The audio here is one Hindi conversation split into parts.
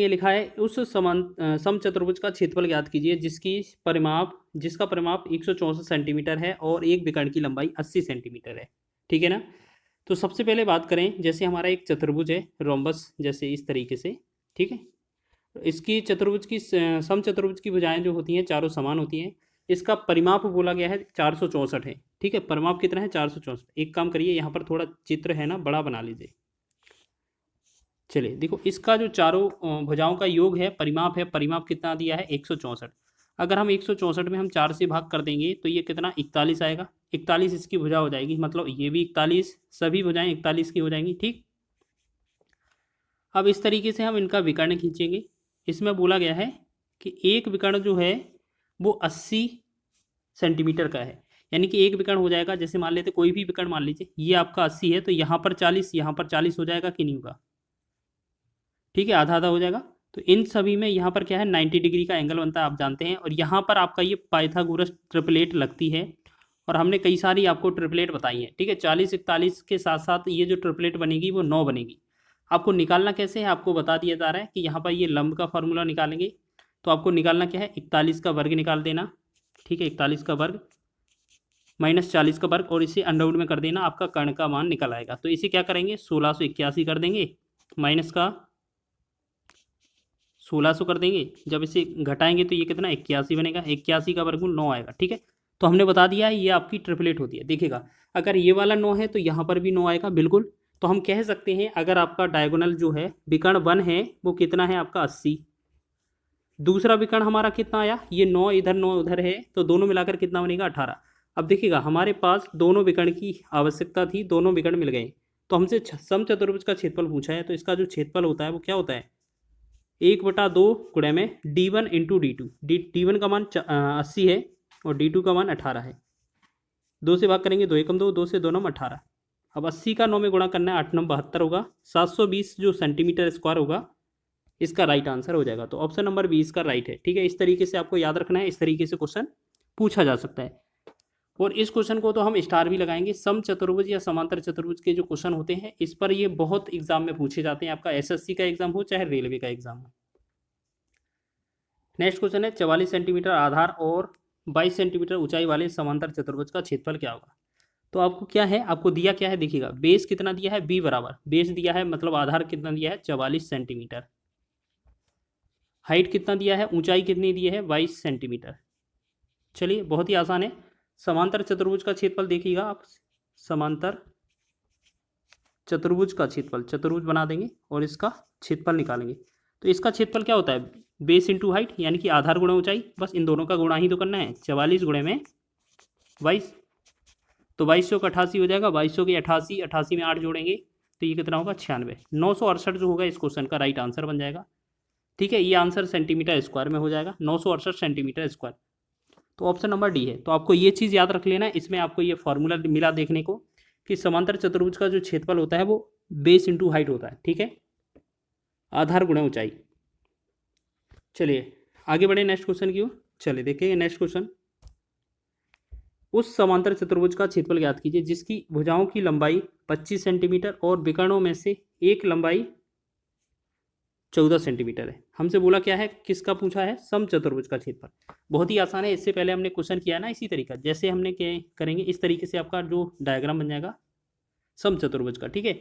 ये लिखा है उस समचतुर्भुज का क्षेत्रफल ज्ञात कीजिए जिसका परिमाप 164 सेंटीमीटर है और एक विकर्ण की लंबाई 80 सेंटीमीटर है। ठीक है ना। तो सबसे पहले बात करें, जैसे हमारा एक चतुर्भुज है रोम्बस, जैसे इस तरीके से। ठीक है। इसकी समचतुर्भुज की भुजाएं जो होती हैं चारों समान होती हैं। इसका परिमाप बोला गया है 464 है। ठीक है, परिमाप कितना है 464। एक काम करिए, यहाँ पर थोड़ा चित्र है ना बड़ा बना लीजिए। चलिए देखो, इसका जो चारों भुजाओं का योग है, परिमाप कितना दिया है 164। अगर हम 164 में हम 4 से भाग कर देंगे तो ये कितना 41 आएगा। 41 इसकी भुजा हो जाएगी, मतलब ये भी 41, सभी भुजाएं 41 की हो जाएंगी। ठीक। अब इस तरीके से हम इनका विकर्ण खींचेंगे। इसमें बोला गया है कि एक विकर्ण जो है वो 80 सेंटीमीटर का है, यानी कि एक विकर्ण हो जाएगा, जैसे मान लेते कोई भी विकर्ण मान लीजिए, ये आपका 80 है तो यहाँ पर 40 हो जाएगा कि नहीं होगा। ठीक है, आधा आधा हो जाएगा। तो इन सभी में यहाँ पर क्या है 90 डिग्री का एंगल बनता है, आप जानते हैं। और यहाँ पर आपका ये पाइथागोरस ट्रिपलेट लगती है, और हमने कई सारी आपको ट्रिपलेट बताई है। ठीक है, 40 41 के साथ साथ ये जो ट्रिपलेट बनेगी वो 9 बनेगी। आपको निकालना कैसे है, आपको बता दिया जा रहा है कि यहाँ पर ये लंब का फॉर्मूला निकालेंगे। तो आपको निकालना क्या है, 41 का वर्ग निकाल देना। ठीक है, 41 का वर्ग माइनस 40 का वर्ग, और इसे अंडरवुड में कर देना, आपका कर्ण का मान निकल आएगा। तो इसे क्या करेंगे 1681 कर देंगे, माइनस का 1600 कर देंगे। जब इसे घटाएंगे तो ये कितना 81 बनेगा, 81 का वर्गमूल 9 आएगा। ठीक है, तो हमने बता दिया है ये आपकी ट्रिपलेट होती है। देखिएगा, अगर ये वाला 9 है तो यहाँ पर भी 9 आएगा बिल्कुल। तो हम कह सकते हैं अगर आपका डायगोनल जो है विकर्ण 1 है वो कितना है आपका 80। दूसरा विकर्ण हमारा कितना आया, ये 9 इधर 9 उधर है, तो दोनों मिलाकर कितना बनेगा 18। अब देखिएगा, हमारे पास दोनों विकर्ण की आवश्यकता थी, दोनों विकर्ण मिल गए। तो हमसे समचतुर्भुज का क्षेत्रफल पूछा है, तो इसका जो क्षेत्रफल होता है वो क्या होता है 1/2 गुणे में d1 इंटू D2। D1 का मान 80 है और D2 का मान 18 है। 2 से भाग करेंगे, 2 एकम 2, 2 से 2 नम 18। अब 80 का 9 में गुणा करना है, 8 नम 72 होगा। 720 जो सेंटीमीटर स्क्वायर होगा, इसका राइट आंसर हो जाएगा। तो ऑप्शन नंबर 20 का राइट है। ठीक है, इस तरीके से आपको याद रखना है, इस तरीके से क्वेश्चन पूछा जा सकता है। और इस क्वेश्चन को तो हम स्टार भी लगाएंगे। समचतुर्भुज या समांतर चतुर्भुज के जो क्वेश्चन होते हैं, इस पर ये बहुत एग्जाम में पूछे जाते हैं, आपका एसएससी का एग्जाम हो चाहे रेलवे का एग्जाम हो। नेक्स्ट क्वेश्चन है 44 सेंटीमीटर आधार और 22 सेंटीमीटर ऊंचाई वाले समांतर चतुर्भुज का क्षेत्रफल क्या होगा। तो आपको क्या है, आपको दिया क्या है, देखिएगा बेस कितना दिया है b बराबर, बेस दिया है मतलब आधार कितना दिया है 44 सेंटीमीटर, हाइट कितना दिया है, ऊंचाई कितनी दी है 22 सेंटीमीटर। चलिए बहुत ही आसान है। समांतर चतुर्भुज का क्षेत्रफल देखिएगा आप, समांतर चतुर्भुज का क्षेत्रफल, चतुर्भुज बना देंगे और इसका क्षेत्रफल निकालेंगे। तो इसका क्षेत्रफल क्या होता है बेस इंटू हाइट, यानी कि आधार गुणा ऊंचाई, बस इन दोनों का गुणा ही तो करना है। 44 गुणे में 22, तो 2200 का 88 हो जाएगा। 2200 की 88, 88 में 8 जोड़ेंगे तो ये कितना होगा 96। 968 जो होगा इस क्वेश्चन का राइट आंसर बन जाएगा। ठीक है, ये आंसर सेंटीमीटर स्क्वायर में हो जाएगा, 968 सेंटीमीटर स्क्वायर। तो ऑप्शन नंबर डी है। तो आपको ये चीज़ याद रख लेना है, इसमें आपको ये फॉर्मूला मिला देखने को कि समांतर चतुर्भुज का जो क्षेत्रफल होता है वो बेस इंटू हाइट होता है। ठीक है, आधार गुणा ऊंचाई। चलिए आगे बढ़े नेक्स्ट क्वेश्चन की ओर। चलिए देखिए नेक्स्ट क्वेश्चन, उस समांतर चतुर्भुज का क्षेत्रफल ज्ञात कीजिए जिसकी भुजाओं की लंबाई 25 सेंटीमीटर और विकर्णों में से एक लंबाई 14 सेंटीमीटर है। हमसे बोला क्या है, किसका पूछा है, समचतुर्भुज का क्षेत्रफल। बहुत ही आसान है, इससे पहले हमने क्वेश्चन किया ना इसी तरीका, जैसे हमने क्या करेंगे इस तरीके से आपका जो डायग्राम बन जाएगा समचतुर्भुज का। ठीक है,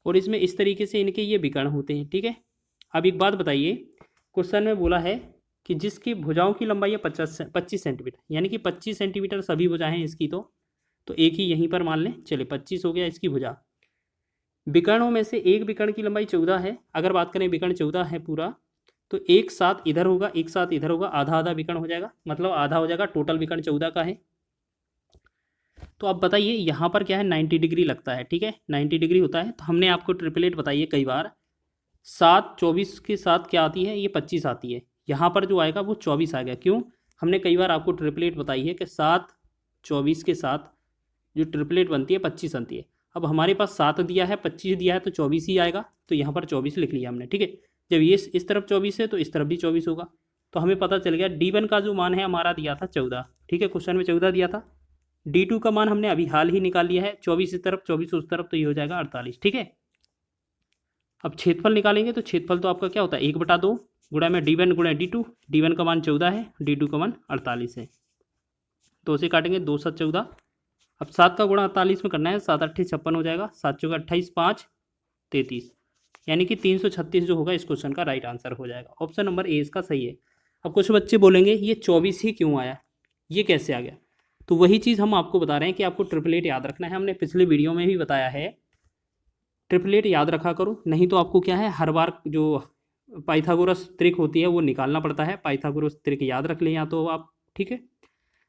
और इसमें इस तरीके से इनके ये विकर्ण होते हैं। ठीक है, अब एक बात बताइए, क्वेश्चन में बोला है कि जिसकी भुजाओं की लंबाई है 25 सेंटीमीटर, यानी कि 25 सेंटीमीटर सभी भुजाएं हैं इसकी। तो एक ही यहीं पर मान लें, चलिए 25 हो गया इसकी भुजा। विकर्णों में से एक विकर्ण की लंबाई 14 है। अगर बात करें विकर्ण 14 है पूरा, तो एक साथ इधर होगा, एक साथ इधर होगा, आधा आधा विकर्ण हो जाएगा, मतलब आधा हो जाएगा, टोटल विकर्ण 14 का है। तो अब बताइए यहाँ पर क्या है 90 डिग्री लगता है। ठीक है, 90 डिग्री होता है। तो हमने आपको ट्रिपलेट बताइए कई बार, 7 24 के साथ क्या आती है, ये 25 आती है। यहाँ पर जो आएगा वो 24 आ गया। क्यों, हमने कई बार आपको ट्रिपलेट बताई है कि 7 24 के साथ जो ट्रिपलेट बनती है 25 बनती है। अब हमारे पास 7 दिया है, 25 दिया है, तो 24 ही आएगा। तो यहाँ पर 24 लिख लिया हमने। ठीक है, जब ये इस तरफ 24 है तो इस तरफ भी 24 होगा। तो हमें पता चल गया D1 का जो मान है हमारा दिया था 14। ठीक है, क्वेश्चन में 14 दिया था। D2 का मान हमने अभी हाल ही निकाल लिया है, 24 इस तरफ 24 उस तरफ, तो ये हो जाएगा 48। ठीक है, अब छेदफल निकालेंगे तो छेदफल तो आपका क्या होता है 1/2 गुणा में D1 गुणा D2। D1 का मान 14 है, D2 का मान 48 है। तो उसे काटेंगे 2 7 14। अब 7 का गुणा 48 में करना है, 7 8 56 हो जाएगा, 7 चौका 28, 5 33, यानी कि 336 जो होगा इस क्वेश्चन का राइट आंसर हो जाएगा। ऑप्शन नंबर ए इसका सही है। अब कुछ बच्चे बोलेंगे ये 24 ही क्यों आया, ये कैसे आ गया? तो वही चीज़ हम आपको बता रहे हैं कि आपको ट्रिपलेट याद रखना है। हमने पिछले वीडियो में भी बताया है, ट्रिपलेट याद रखा करो, नहीं तो आपको क्या है हर बार जो पाइथागोरस त्रिक होती है वो निकालना पड़ता है। पाइथागोरस त्रिक याद रख लें या तो आप, ठीक है।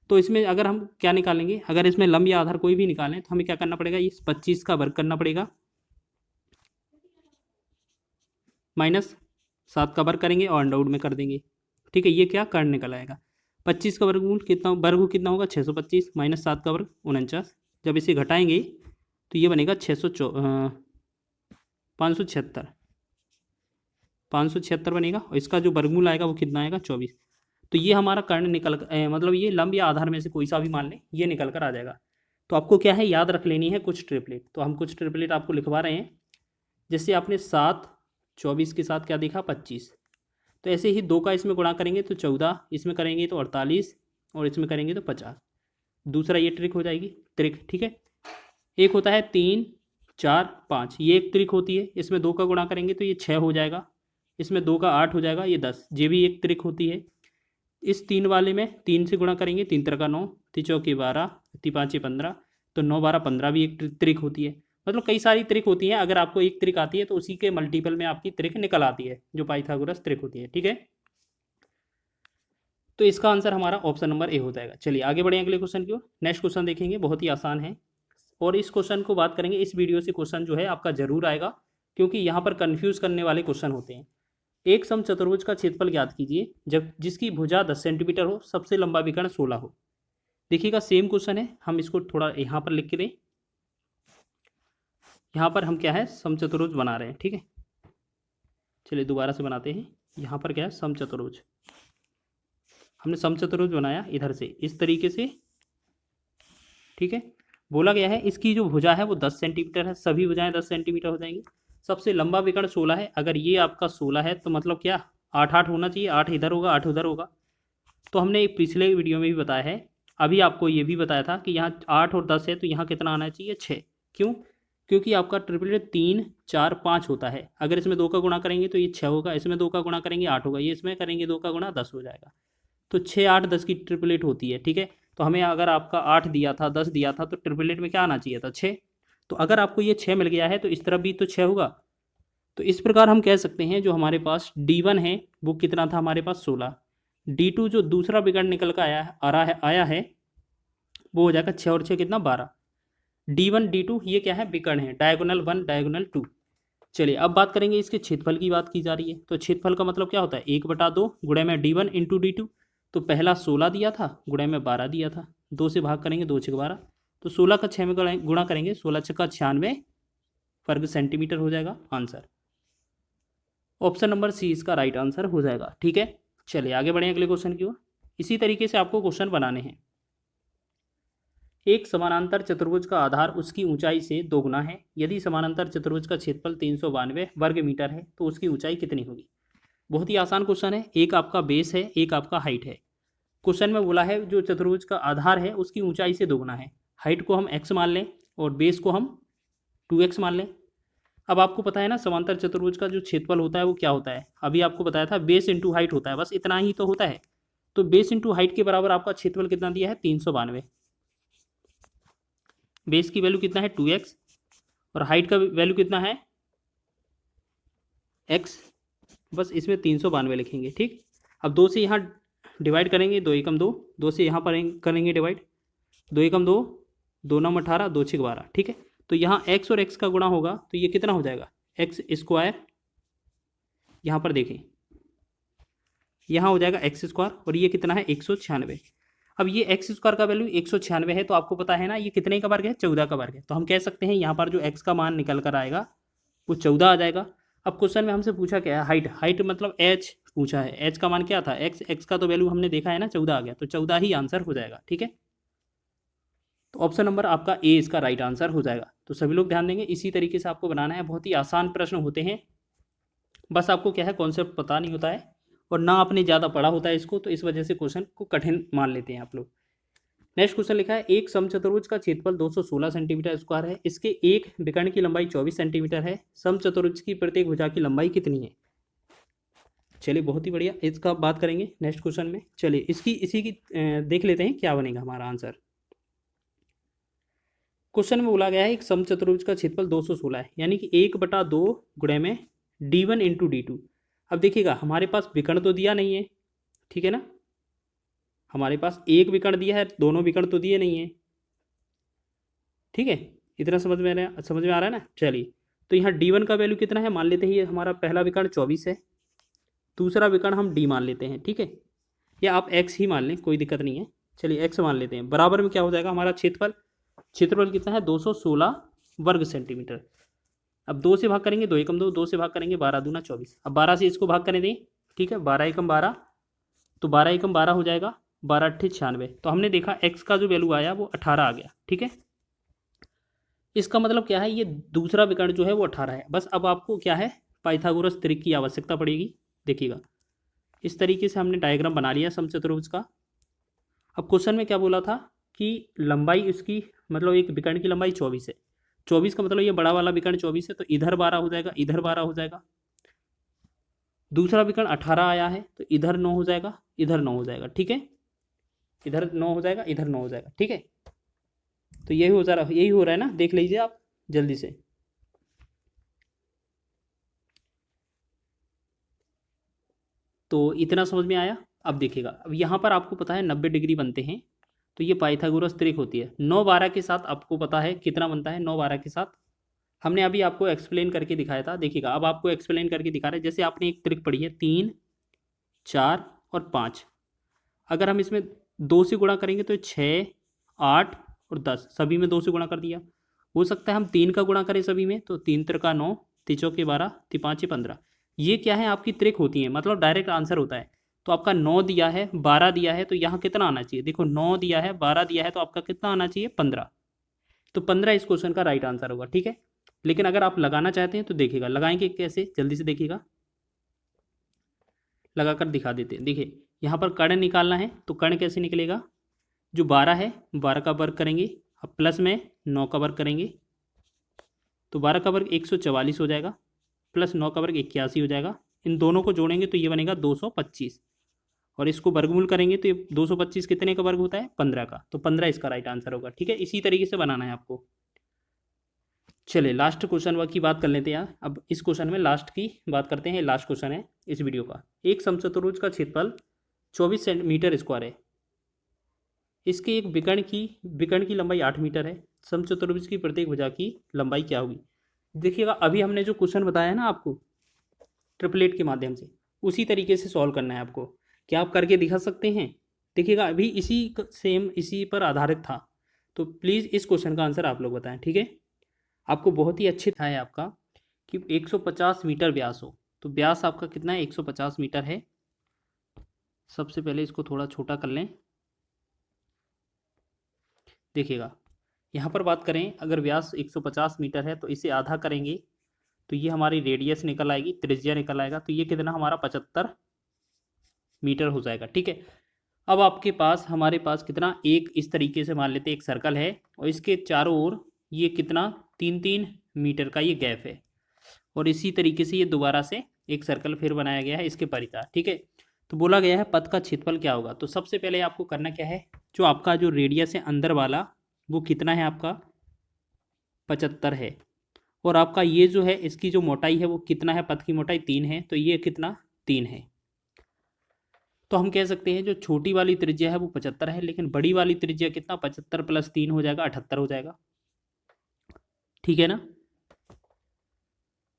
तो इसमें अगर हम क्या निकालेंगे, अगर इसमें लंब या आधार कोई भी निकालें तो हमें क्या करना पड़ेगा, इस 25 का वर्ग करना पड़ेगा, माइनस 7 का वर्ग करेंगे और अंडर में कर देंगे, ठीक है। ये क्या कर्ण निकल आएगा, 25 का वर्गमूल कितना, वर्ग कितना होगा 625, माइनस 7 का वर्ग 49। जब इसे घटाएंगे तो ये बनेगा 576 बनेगा, और इसका जो वर्गमूल आएगा वो कितना आएगा 24। तो ये हमारा कर्ण निकल मतलब ये लंब या आधार में से कोई सा भी मान लें, ये निकल कर आ जाएगा। तो आपको क्या है याद रख लेनी है कुछ ट्रिपलेट। तो हम कुछ ट्रिपलेट आपको लिखवा रहे हैं। जैसे आपने 7 24 के साथ क्या देखा 25, तो ऐसे ही 2 का इसमें गुणा करेंगे तो 14, इसमें करेंगे तो 48, और इसमें करेंगे तो 50। दूसरा ये ट्रिक हो जाएगी, ट्रिक, ठीक है। एक होता है 3 4 5, ये एक ट्रिक होती है। इसमें 2 का गुणा करेंगे तो ये 6 हो जाएगा, इसमें 2 का 8 हो जाएगा, ये 10, ये भी एक ट्रिक होती है। इस 3 वाले में 3 से गुणा करेंगे, 3 3 का 9, 3 चौके 12, 3 5 15, तो 9 12 15 भी एक ट्रिक होती है। मतलब कई सारी ट्रिक होती हैं, अगर आपको एक ट्रिक आती है तो उसी के मल्टीपल में आपकी ट्रिक निकल आती है, जो पाइथागोरस ट्रिक होती है, ठीक है। तो इसका आंसर हमारा ऑप्शन नंबर ए हो जाएगा। चलिए आगे बढ़े अगले क्वेश्चन की ओर। नेक्स्ट क्वेश्चन देखेंगे, बहुत ही आसान है, और इस क्वेश्चन को बात करेंगे, इस वीडियो से क्वेश्चन जो है आपका जरूर आएगा, क्योंकि यहाँ पर कन्फ्यूज करने वाले क्वेश्चन होते हैं। एक समचतुर्भुज का क्षेत्रफल ज्ञात कीजिए जब जिसकी भुजा 10 सेंटीमीटर हो, सबसे लंबा विकर्ण 16 हो। देखिएगा सेम क्वेश्चन है, हम इसको थोड़ा यहाँ पर लिख के दें। यहाँ पर हम क्या है समचतुर्भुज बना रहे हैं, ठीक है। चलिए दोबारा से बनाते हैं। यहाँ पर क्या है समचतुर्भुज, हमने समचतुर्भुज बनाया इधर से इस तरीके से, ठीक है। बोला गया है इसकी जो भुजा है वो 10 सेंटीमीटर है, सभी भुजाएं 10 सेंटीमीटर हो जाएंगी। सबसे लंबा विकर्ण 16 है, अगर ये आपका 16 है तो मतलब क्या 8 8 होना चाहिए, 8 इधर होगा 8 उधर होगा। तो हमने पिछले वीडियो में भी बताया है, अभी आपको ये भी बताया था कि यहाँ 8 और 10 है तो यहाँ कितना आना चाहिए 6। क्यों? क्योंकि आपका ट्रिपलेट 3 4 5 होता है। अगर इसमें 2 का गुणा करेंगे तो ये 6 होगा, इसमें 2 का गुणा करेंगे 8 होगा, ये इसमें करेंगे 2 का गुणा 10 हो जाएगा। तो 6 8 10 की ट्रिपलेट होती है, ठीक है। तो हमें अगर आपका 8 दिया था 10 दिया था तो ट्रिपलेट में क्या आना चाहिए था 6। तो अगर आपको ये 6 मिल गया है तो इस तरफ भी तो 6 होगा। तो इस प्रकार हम कह सकते हैं जो हमारे पास D1 है वो कितना था हमारे पास 16, D2 जो दूसरा विकर्ण निकल कर आया है वो हो जाएगा 6 और 6 कितना 12। D1 D2 ये क्या है विकर्ण है, डायगोनल 1 डायगोनल 2। चलिए अब बात करेंगे इसके क्षेत्रफल की, बात की जा रही है। तो क्षेत्रफल का मतलब क्या होता है 1/2 गुणे में D1 इंटू D2। तो पहला 16 दिया था गुणे में 12 दिया था, 2 से भाग करेंगे 2 6 12, तो 16 का 6 में गुणा करेंगे, 16 6 96 वर्ग सेंटीमीटर हो जाएगा आंसर। ऑप्शन नंबर सी इसका राइट आंसर हो जाएगा, ठीक है। चलिए आगे बढ़ें अगले क्वेश्चन की ओर। इसी तरीके से आपको क्वेश्चन बनाने हैं। एक समानांतर चतुर्भुज का आधार उसकी ऊंचाई से 2 गुना है। यदि समानांतर चतुर्भुज का क्षेत्रफल 392 वर्ग मीटर है तो उसकी ऊंचाई कितनी होगी। बहुत ही आसान क्वेश्चन है, एक आपका बेस है एक आपका हाइट है। क्वेश्चन में बोला है जो चतुर्भुज का आधार है उसकी ऊंचाई से 2 गुना है, हाइट को हम x मान लें और बेस को हम 2x मान लें। अब आपको पता है ना समांतर चतुर्भुज का जो क्षेत्रफल होता है वो क्या होता है, अभी आपको बताया था बेस इंटू हाइट होता है, बस इतना ही तो होता है। तो बेस इंटू हाइट के बराबर आपका क्षेत्रफल कितना दिया है 392। बेस की वैल्यू कितना है 2x और हाइट का वैल्यू कितना है x, बस इसमें 392 लिखेंगे, ठीक। अब 2 से यहाँ डिवाइड करेंगे, 2 एकम 2, 2 से यहाँ पर करेंगे डिवाइड, 2 एकम 2, 2 9 18, 2 6 12, ठीक है। तो यहाँ x और x का गुणा होगा तो ये कितना हो जाएगा x स्क्वायर, यहाँ पर देखें यहाँ हो जाएगा x स्क्वायर, और ये कितना है 196। अब ये x स्क्वायर का वैल्यू 196 है, तो आपको पता है ना ये कितने का वर्ग है 14 का वर्ग है। तो हम कह सकते हैं यहाँ पर जो x का मान निकल कर आएगा वो 14 आ जाएगा। अब क्वेश्चन में हमसे पूछा क्या है हाइट, हाइट मतलब h पूछा है, h का मान क्या था x का तो वैल्यू हमने देखा है ना 14 आ गया, तो 14 ही आंसर हो जाएगा, ठीक है। तो ऑप्शन नंबर आपका ए इसका राइट आंसर हो जाएगा। तो सभी लोग ध्यान देंगे, इसी तरीके से आपको बनाना है, बहुत ही आसान प्रश्न होते हैं, बस आपको क्या है कॉन्सेप्ट पता नहीं होता है और ना आपने ज़्यादा पढ़ा होता है इसको, तो इस वजह से क्वेश्चन को कठिन मान लेते हैं आप लोग। नेक्स्ट क्वेश्चन लिखा है एक समचतुर्भुज का क्षेत्रफल 216 सेंटीमीटर स्क्वायर है, इसके एक विकर्ण की लंबाई 24 सेंटीमीटर है, समचतुर्भुज की प्रत्येक भुजा की लंबाई कितनी है। चलिए बहुत ही बढ़िया, इसका बात करेंगे नेक्स्ट क्वेश्चन में। चलिए इसी की देख लेते हैं क्या बनेगा हमारा आंसर। क्वेश्चन में बोला गया है एक समचतुर्भुज का क्षेत्रफल 216 है, यानी कि 1/2 गुणे में d1 इंटू d2। अब देखिएगा हमारे पास विकर्ण तो दिया नहीं है, ठीक है ना, हमारे पास एक विकर्ण दिया है, दोनों विकर्ण तो दिए नहीं है, ठीक है, इतना समझ में आ रहा है ना। चलिए तो यहाँ d1 का वैल्यू कितना है मान लेते हैं, ये हमारा पहला विकर्ण 24 है, दूसरा विकर्ण हम d मान लेते हैं, ठीक है, या आप x ही मान लें, कोई दिक्कत नहीं है। चलिए x मान लेते हैं, बराबर में क्या हो जाएगा हमारा क्षेत्रफल कितना है 216 वर्ग सेंटीमीटर। अब 2 से भाग करेंगे, 2 एकम 2, 2 से भाग करेंगे 12 दूना 24। अब 12 से इसको भाग करें दें, ठीक है, 12 एकम 12, तो 12 एकम 12 हो जाएगा, 12 अट्ठे 96। तो हमने देखा x का जो वैल्यू आया वो 18 आ गया, ठीक है। इसका मतलब क्या है, ये दूसरा विकर्ण जो है वो 18 है। बस अब आपको क्या है पाइथागोरस त्रिक की आवश्यकता पड़ेगी। देखिएगा इस तरीके से हमने डायग्राम बना लिया समचतुर्भुज का। अब क्वेश्चन में क्या बोला था कि लंबाई इसकी मतलब एक विकर्ण की लंबाई 24 है, 24 का मतलब ये बड़ा वाला विकर्ण 24 है, तो इधर 12 हो जाएगा, इधर 12 हो जाएगा। दूसरा विकर्ण 18 आया है, तो इधर 9 हो जाएगा, इधर 9 हो जाएगा, ठीक है, इधर 9 हो जाएगा, इधर 9 हो जाएगा, ठीक है। तो यही हो रहा है ना, देख लीजिए आप जल्दी से। तो इतना समझ में आया। अब देखिएगा, अब यहाँ पर आपको पता है 90 डिग्री बनते हैं, तो ये पाइथागोरस त्रिक होती है। 9 12 के साथ आपको पता है कितना बनता है, 9 12 के साथ हमने अभी आपको एक्सप्लेन करके दिखाया था। देखिएगा अब आपको एक्सप्लेन करके दिखा रहे हैं, जैसे आपने एक त्रिक पढ़ी है 3 4 और 5, अगर हम इसमें 2 से गुणा करेंगे तो 6 8 और 10, सभी में 2 से गुणा कर दिया। हो सकता है हम 3 का गुणा करें सभी में, तो 3 त्रिका 9, 3 चौके 12, 3 5 15। ये क्या है आपकी त्रिक होती है, मतलब डायरेक्ट आंसर होता है। तो आपका 9 दिया है, 12 दिया है, तो यहाँ कितना आना चाहिए, देखो 9 दिया है, 12 दिया है, तो आपका कितना आना चाहिए 15। तो 15 इस क्वेश्चन का राइट आंसर होगा, ठीक है। लेकिन अगर आप लगाना चाहते हैं तो देखिएगा लगाएंगे कैसे, जल्दी से देखिएगा, लगाकर दिखा देते हैं। देखिए यहाँ पर कर्ण निकालना है, तो कर्ण कैसे निकलेगा, जो 12 है 12 का वर्ग करेंगे, अब प्लस में 9 का वर्ग करेंगे, तो 12 का वर्ग 144 हो जाएगा, प्लस 9 का वर्ग 81 हो जाएगा। इन दोनों को जोड़ेंगे तो ये बनेगा 225, और इसको वर्गमूल करेंगे तो ये 225 कितने का वर्ग होता है 15 का, तो 15 इसका राइट आंसर होगा, ठीक है। इसी तरीके से बनाना है आपको। चलिए लास्ट क्वेश्चन की बात कर लेते हैं यार। अब इस क्वेश्चन में लास्ट की बात करते हैं, लास्ट क्वेश्चन है इस वीडियो का। एक समचतुर्भुज का क्षेत्रफल 24 सेंटीमीटर स्क्वायर है, इसके एक विकर्ण की लंबाई 8 मीटर है, समचतुर्भुज की प्रत्येक भुजा की लंबाई क्या होगी। देखिएगा अभी हमने जो क्वेश्चन बताया है ना आपको ट्रिपलेट के माध्यम से, उसी तरीके से सॉल्व करना है आपको। क्या आप करके दिखा सकते हैं। देखिएगा अभी इसी पर आधारित था, तो प्लीज़ इस क्वेश्चन का आंसर आप लोग बताएं, ठीक है। आपको बहुत ही अच्छे था है आपका कि 150 मीटर व्यास हो, तो व्यास आपका कितना है 150 मीटर है। सबसे पहले इसको थोड़ा छोटा कर लें। देखिएगा यहाँ पर बात करें, अगर व्यास 150 मीटर है तो इसे आधा करेंगे तो ये हमारी रेडियस निकल आएगी, त्रिज्या निकल आएगा, तो ये कितना हमारा 75 मीटर हो जाएगा, ठीक है। अब आपके पास हमारे पास कितना, एक इस तरीके से मान लेते हैं एक सर्कल है और इसके चारों ओर ये कितना 3-3 मीटर का ये गैप है, और इसी तरीके से ये दोबारा से एक सर्कल फिर बनाया गया है इसके परिता, ठीक है। तो बोला गया है पथ का क्षेत्रफल क्या होगा। तो सबसे पहले आपको करना क्या है, जो आपका जो रेडियस है अंदर वाला वो कितना है आपका 75 है, और आपका ये जो है इसकी जो मोटाई है वो कितना है, पथ की मोटाई 3 है, तो ये कितना 3 है। तो हम कह सकते हैं जो छोटी वाली त्रिज्या है वो 75 है, लेकिन बड़ी वाली त्रिज्या कितना 75 + 3 हो जाएगा 78 हो जाएगा, ठीक है ना।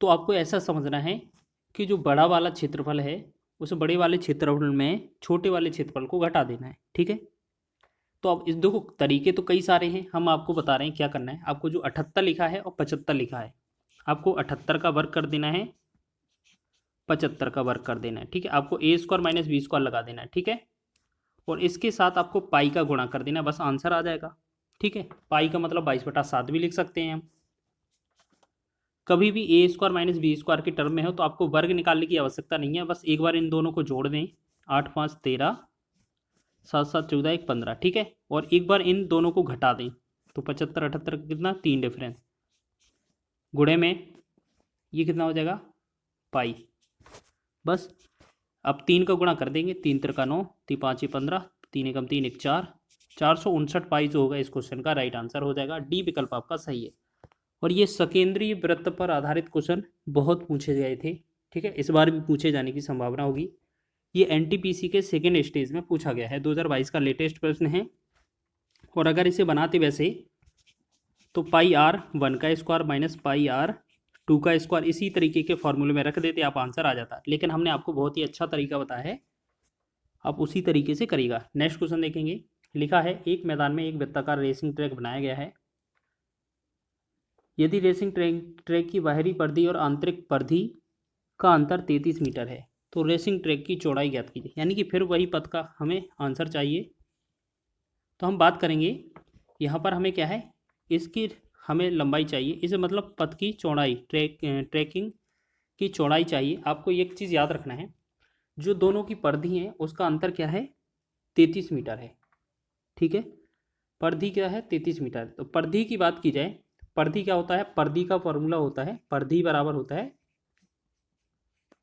तो आपको ऐसा समझना है कि जो बड़ा वाला क्षेत्रफल है उस बड़े वाले क्षेत्रफल में छोटे वाले क्षेत्रफल को घटा देना है, ठीक है। तो अब इस देखो तरीके तो कई सारे हैं, हम आपको बता रहे हैं क्या करना है। आपको जो 78 लिखा है और 75 लिखा है, आपको 78 का वर्ग कर देना है, 75 का वर्ग कर देना है, ठीक है। आपको a² - b² लगा देना है, ठीक है। और इसके साथ आपको पाई का गुणा कर देना है, बस आंसर आ जाएगा, ठीक है। पाई का मतलब 22/7 भी लिख सकते हैं हम। कभी भी ए स्क्वायर माइनस बी स्क्वायर के टर्म में हो तो आपको वर्ग निकालने की आवश्यकता नहीं है, बस एक बार इन दोनों को जोड़ दें। 8 5 13, 7 7 14 1 15, ठीक है। और एक बार इन दोनों को घटा दें तो 75 78 कितना 3 डिफरेंस, गुणे में ये कितना हो जाएगा पाई। बस अब 3 का गुणा कर देंगे, 3 त्रिका 9, 3 5 15, 3 एकम 3 1 4, 459 पाई जो होगा इस क्वेश्चन का राइट आंसर हो जाएगा। डी विकल्प आपका सही है। और ये सकेंद्रीय वृत्त पर आधारित क्वेश्चन बहुत पूछे गए थे, ठीक है, इस बार भी पूछे जाने की संभावना होगी। ये एनटीपीसी के सेकेंड स्टेज में पूछा गया है, 2022 का लेटेस्ट प्रश्न है। और अगर इसे बनाते वैसे तो पाई आर 1 का स्क्वायर माइनस पाई आर 2 का स्क्वायर इसी तरीके के फॉर्मूले में रख देते आप आंसर आ जाता, लेकिन हमने आपको बहुत ही अच्छा तरीका बताया है, आप उसी तरीके से करिएगा। नेक्स्ट क्वेश्चन देखेंगे। लिखा है एक मैदान में एक वृत्ताकार रेसिंग ट्रैक बनाया गया है। यदि रेसिंग ट्रैक की बाहरी परिधि और आंतरिक परिधि का अंतर 33 मीटर है तो रेसिंग ट्रैक की चौड़ाई ज्ञात कीजिए। यानी कि फिर वही पथ का हमें आंसर चाहिए। तो हम बात करेंगे यहाँ पर हमें क्या है, इसकी हमें लंबाई चाहिए, इसे मतलब पथ की चौड़ाई, ट्रैकिंग की चौड़ाई चाहिए। आपको एक चीज़ याद रखना है, जो दोनों की परिधि है उसका अंतर क्या है 33 मीटर है, ठीक है। परिधि क्या है 33 मीटर। तो परिधि की बात की जाए, परिधि क्या होता है, परिधि का फॉर्मूला होता है, परिधि बराबर होता है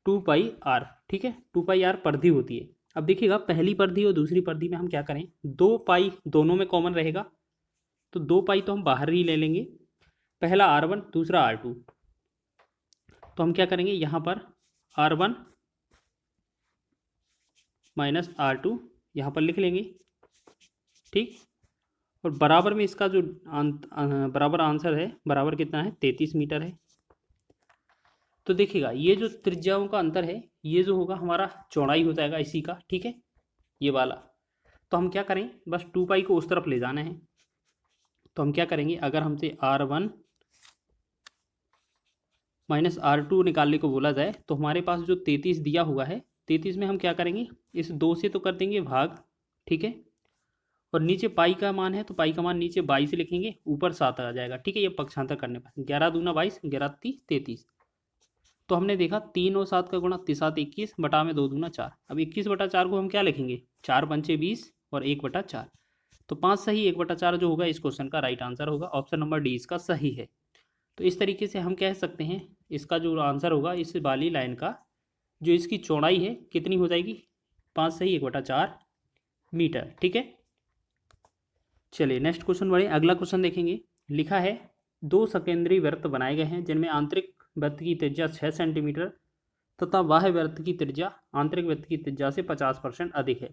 2 पाई आर, ठीक है। 2 पाई आर परिधि होती है। अब देखिएगा पहली परिधि और दूसरी परिधि में हम क्या करें, 2 पाई दोनों में कॉमन रहेगा, तो 2 पाई तो हम बाहर ही ले लेंगे, पहला R1 दूसरा R2। तो हम क्या करेंगे यहाँ पर R1 माइनस R2 यहाँ पर लिख लेंगे, ठीक। और बराबर में इसका जो बराबर आंसर है, बराबर कितना है 33 मीटर है। तो देखिएगा ये जो त्रिज्याओं का अंतर है ये जो होगा हमारा चौड़ाई हो जाएगा इसी का, ठीक है, ये वाला। तो हम क्या करें, बस 2 पाई को उस तरफ ले जाना है। तो हम क्या करेंगे, अगर हमसे R1 माइनस R2 निकालने को बोला जाए तो हमारे पास जो 33 दिया हुआ है, 33 में हम क्या करेंगे, इस 2 से तो कर देंगे भाग, ठीक है। और नीचे पाई का मान है तो पाई का मान नीचे 22 लिखेंगे, ऊपर 7 आ जाएगा, ठीक है। ये पक्षांतर करने पर 11 दूना 22, 11 30 33। तो हमने देखा 3 और 7 का गुणा, 7 21 बटा में 2 दूना 4। अब 21 बटा 4 को हम क्या लिखेंगे, 4 पंचे 20 और 1 बटा 4। तो 5 सही 1 बटा 4 जो होगा इस क्वेश्चन का राइट आंसर होगा। ऑप्शन नंबर डी इसका सही है। तो इस तरीके से हम कह सकते हैं इसका जो आंसर होगा इस वाली लाइन का जो इसकी चौड़ाई है कितनी हो जाएगी, 5 सही 1 बटा 4 मीटर, ठीक है। चलिए नेक्स्ट क्वेश्चन बढ़े, अगला क्वेश्चन देखेंगे। लिखा है 2 सकेंद्रीय वृत्त बनाए गए हैं जिनमें आंतरिक वृत्त की त्रिज्या 6 सेंटीमीटर तथा बाह्य वृत्त की त्रिज्या आंतरिक वृत्त की त्रिज्या से 50% अधिक है।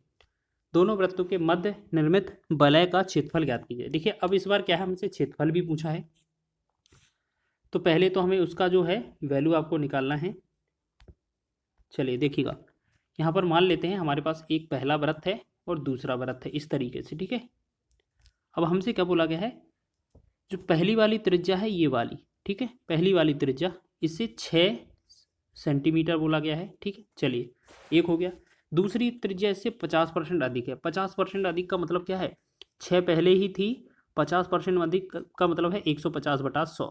दोनों वृत्तों के मध्य निर्मित वलय का क्षेत्रफल ज्ञात कीजिए। देखिए अब इस बार क्या है, हमसे क्षेत्रफल भी पूछा है, तो पहले तो हमें उसका जो है वैल्यू आपको निकालना है। चलिए देखिएगा यहाँ पर मान लेते हैं हमारे पास एक पहला वृत्त है और दूसरा वृत्त है इस तरीके से, ठीक है। अब हमसे क्या बोला गया है, जो पहली वाली त्रिज्या है ये वाली, ठीक है, पहली वाली त्रिज्या इससे 6 सेंटीमीटर बोला गया है, ठीक है। चलिए एक हो गया, दूसरी त्रिज्या इससे 50% अधिक है। 50% अधिक का मतलब क्या है, 6 पहले ही थी, 50% अधिक का मतलब है 150 बटा 100,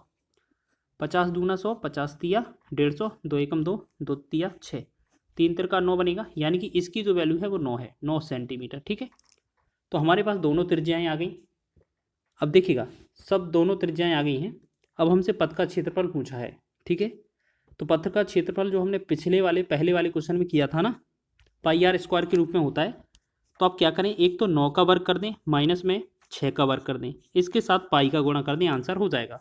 50 दूना 100, 50 तिया 150, 2 एकम 2, 2 तिया 6, 3 तिरका 9 बनेगा, यानी कि इसकी जो वैल्यू है वो 9 है, 9 सेंटीमीटर, ठीक है। तो हमारे पास दोनों त्रिज्याएँ आ गई। अब देखिएगा सब दोनों त्रिज्याएँ आ गई हैं। अब हमसे पथ का क्षेत्रफल पूछा है, ठीक है। तो पथ का क्षेत्रफल जो हमने पहले वाले क्वेश्चन में किया था ना, पाई आर स्क्वायर के रूप में होता है। तो आप क्या करें, एक तो 9 का वर्ग कर दें, माइनस में 6 का वर्ग कर दें, इसके साथ पाई का गुणा कर दें, आंसर हो जाएगा।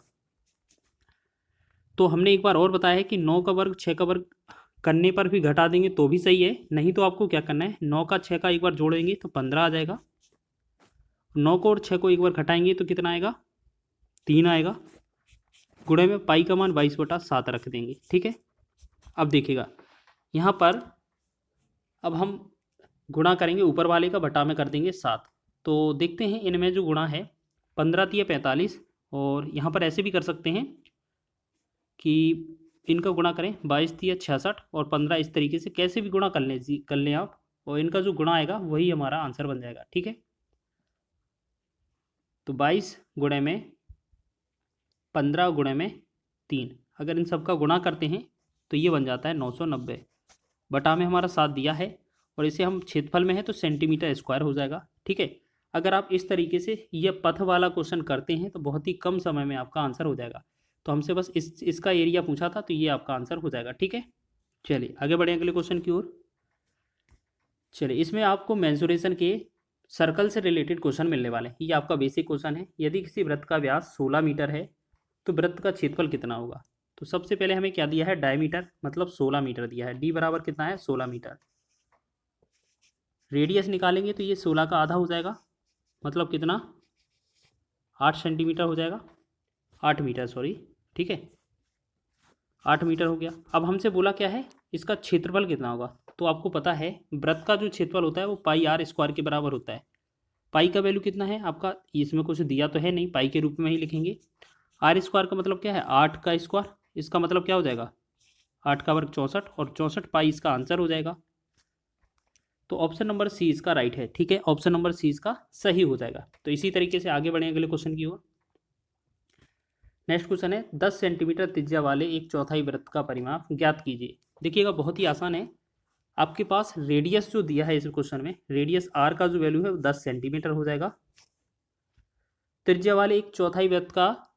तो हमने एक बार और बताया है कि 9 का वर्ग 6 का वर्ग करने पर भी घटा देंगे तो भी सही है, नहीं तो आपको क्या करना है, 9 का 6 का एक बार जोड़ेंगे तो 15 आ जाएगा, 9 को और 6 को एक बार घटाएंगे तो कितना आएगा 3 आएगा, गुणे में पाई का मान 22/7 रख देंगे, ठीक है। अब देखिएगा यहाँ पर अब हम गुणा करेंगे, ऊपर वाले का बटा में कर देंगे 7। तो देखते हैं इनमें जो गुणा है 15 तिया 45, और यहाँ पर ऐसे भी कर सकते हैं कि इनका गुणा करें 22 तिया 66 और 15, इस तरीके से कैसे भी गुणा कर लें आप, और इनका जो गुणा आएगा वही हमारा आंसर बन जाएगा, ठीक है। तो 22 गुणे में 15 गुणे में 3, अगर इन सब का गुणा करते हैं तो ये बन जाता है 990 बटा में हमारा 7 दिया है और इसे हम क्षेत्रफल में है तो सेंटीमीटर स्क्वायर हो जाएगा। ठीक है, अगर आप इस तरीके से ये पथ वाला क्वेश्चन करते हैं तो बहुत ही कम समय में आपका आंसर हो जाएगा। तो हमसे बस इसका एरिया पूछा था तो ये आपका आंसर हो जाएगा। ठीक है, चलिए आगे बढ़े अगले क्वेश्चन की ओर। चलिए, इसमें आपको मेंसुरेशन के सर्कल से रिलेटेड क्वेश्चन मिलने वाले हैं। ये आपका बेसिक क्वेश्चन है। यदि किसी वृत्त का व्यास 16 मीटर है तो वृत्त का क्षेत्रफल कितना होगा। तो सबसे पहले हमें क्या दिया है, डायमीटर मतलब 16 मीटर दिया है। डी बराबर कितना है, 16 मीटर। रेडियस निकालेंगे तो ये 16 का आधा हो जाएगा, मतलब कितना, 8 सेंटीमीटर हो जाएगा, 8 मीटर सॉरी। ठीक है, 8 मीटर हो गया। अब हमसे बोला क्या है, इसका क्षेत्रफल कितना होगा। तो आपको पता है वृत्त का जो क्षेत्रफल होता है वो पाई आर स्क्वायर के बराबर होता है। पाई का वैल्यू कितना है आपका, इसमें कुछ दिया तो है नहीं, पाई के रूप में ही लिखेंगे। आर स्क्वायर का मतलब क्या है, 8 का स्क्वायर। इसका मतलब क्या हो जाएगा, 8 का वर्ग 64 और 64 पाई इसका आंसर हो जाएगा। तो ऑप्शन नंबर सी इसका राइट है। ठीक है, ऑप्शन नंबर सी इसका सही हो जाएगा। तो इसी तरीके से आगे बढ़े अगले क्वेश्चन की ओर। नेक्स्ट क्वेश्चन है, 10 सेंटीमीटर त्रिज्या वाले एक चौथाई वृत्त का परिमाप ज्ञात कीजिए। देखिएगा बहुत ही आसान है। आपके पास रेडियस जो दिया है इस क्वेश्चन में, रेडियस आर का जो वैल्यू है वो 10 सेंटीमीटर हो जाएगा। त्रिज्या वाले एक चौथाई वृत्त का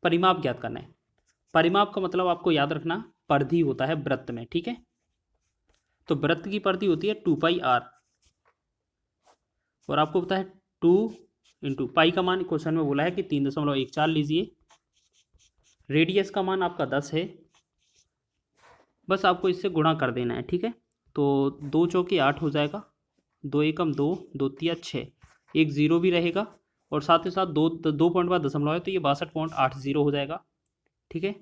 परिमाप ज्ञात करना है। परिमाप का मतलब आपको याद रखना परिधि होता है वृत्त में। ठीक है, तो वृत्त की परिधि होती है 2 पाई आर और आपको पता है 2 इंटू पाई का मान क्वेश्चन में बोला है कि 3.14 लीजिए। रेडियस का मान आपका 10 है, बस आपको इससे गुणा कर देना है। ठीक है, तो 2 चौके 8 हो जाएगा, 2 एकम 2, 2 तिया 6, एक जीरो भी रहेगा और साथ ही साथ दो पॉइंट बाद दशमलव है तो ये 62.80 हो जाएगा। ठीक है,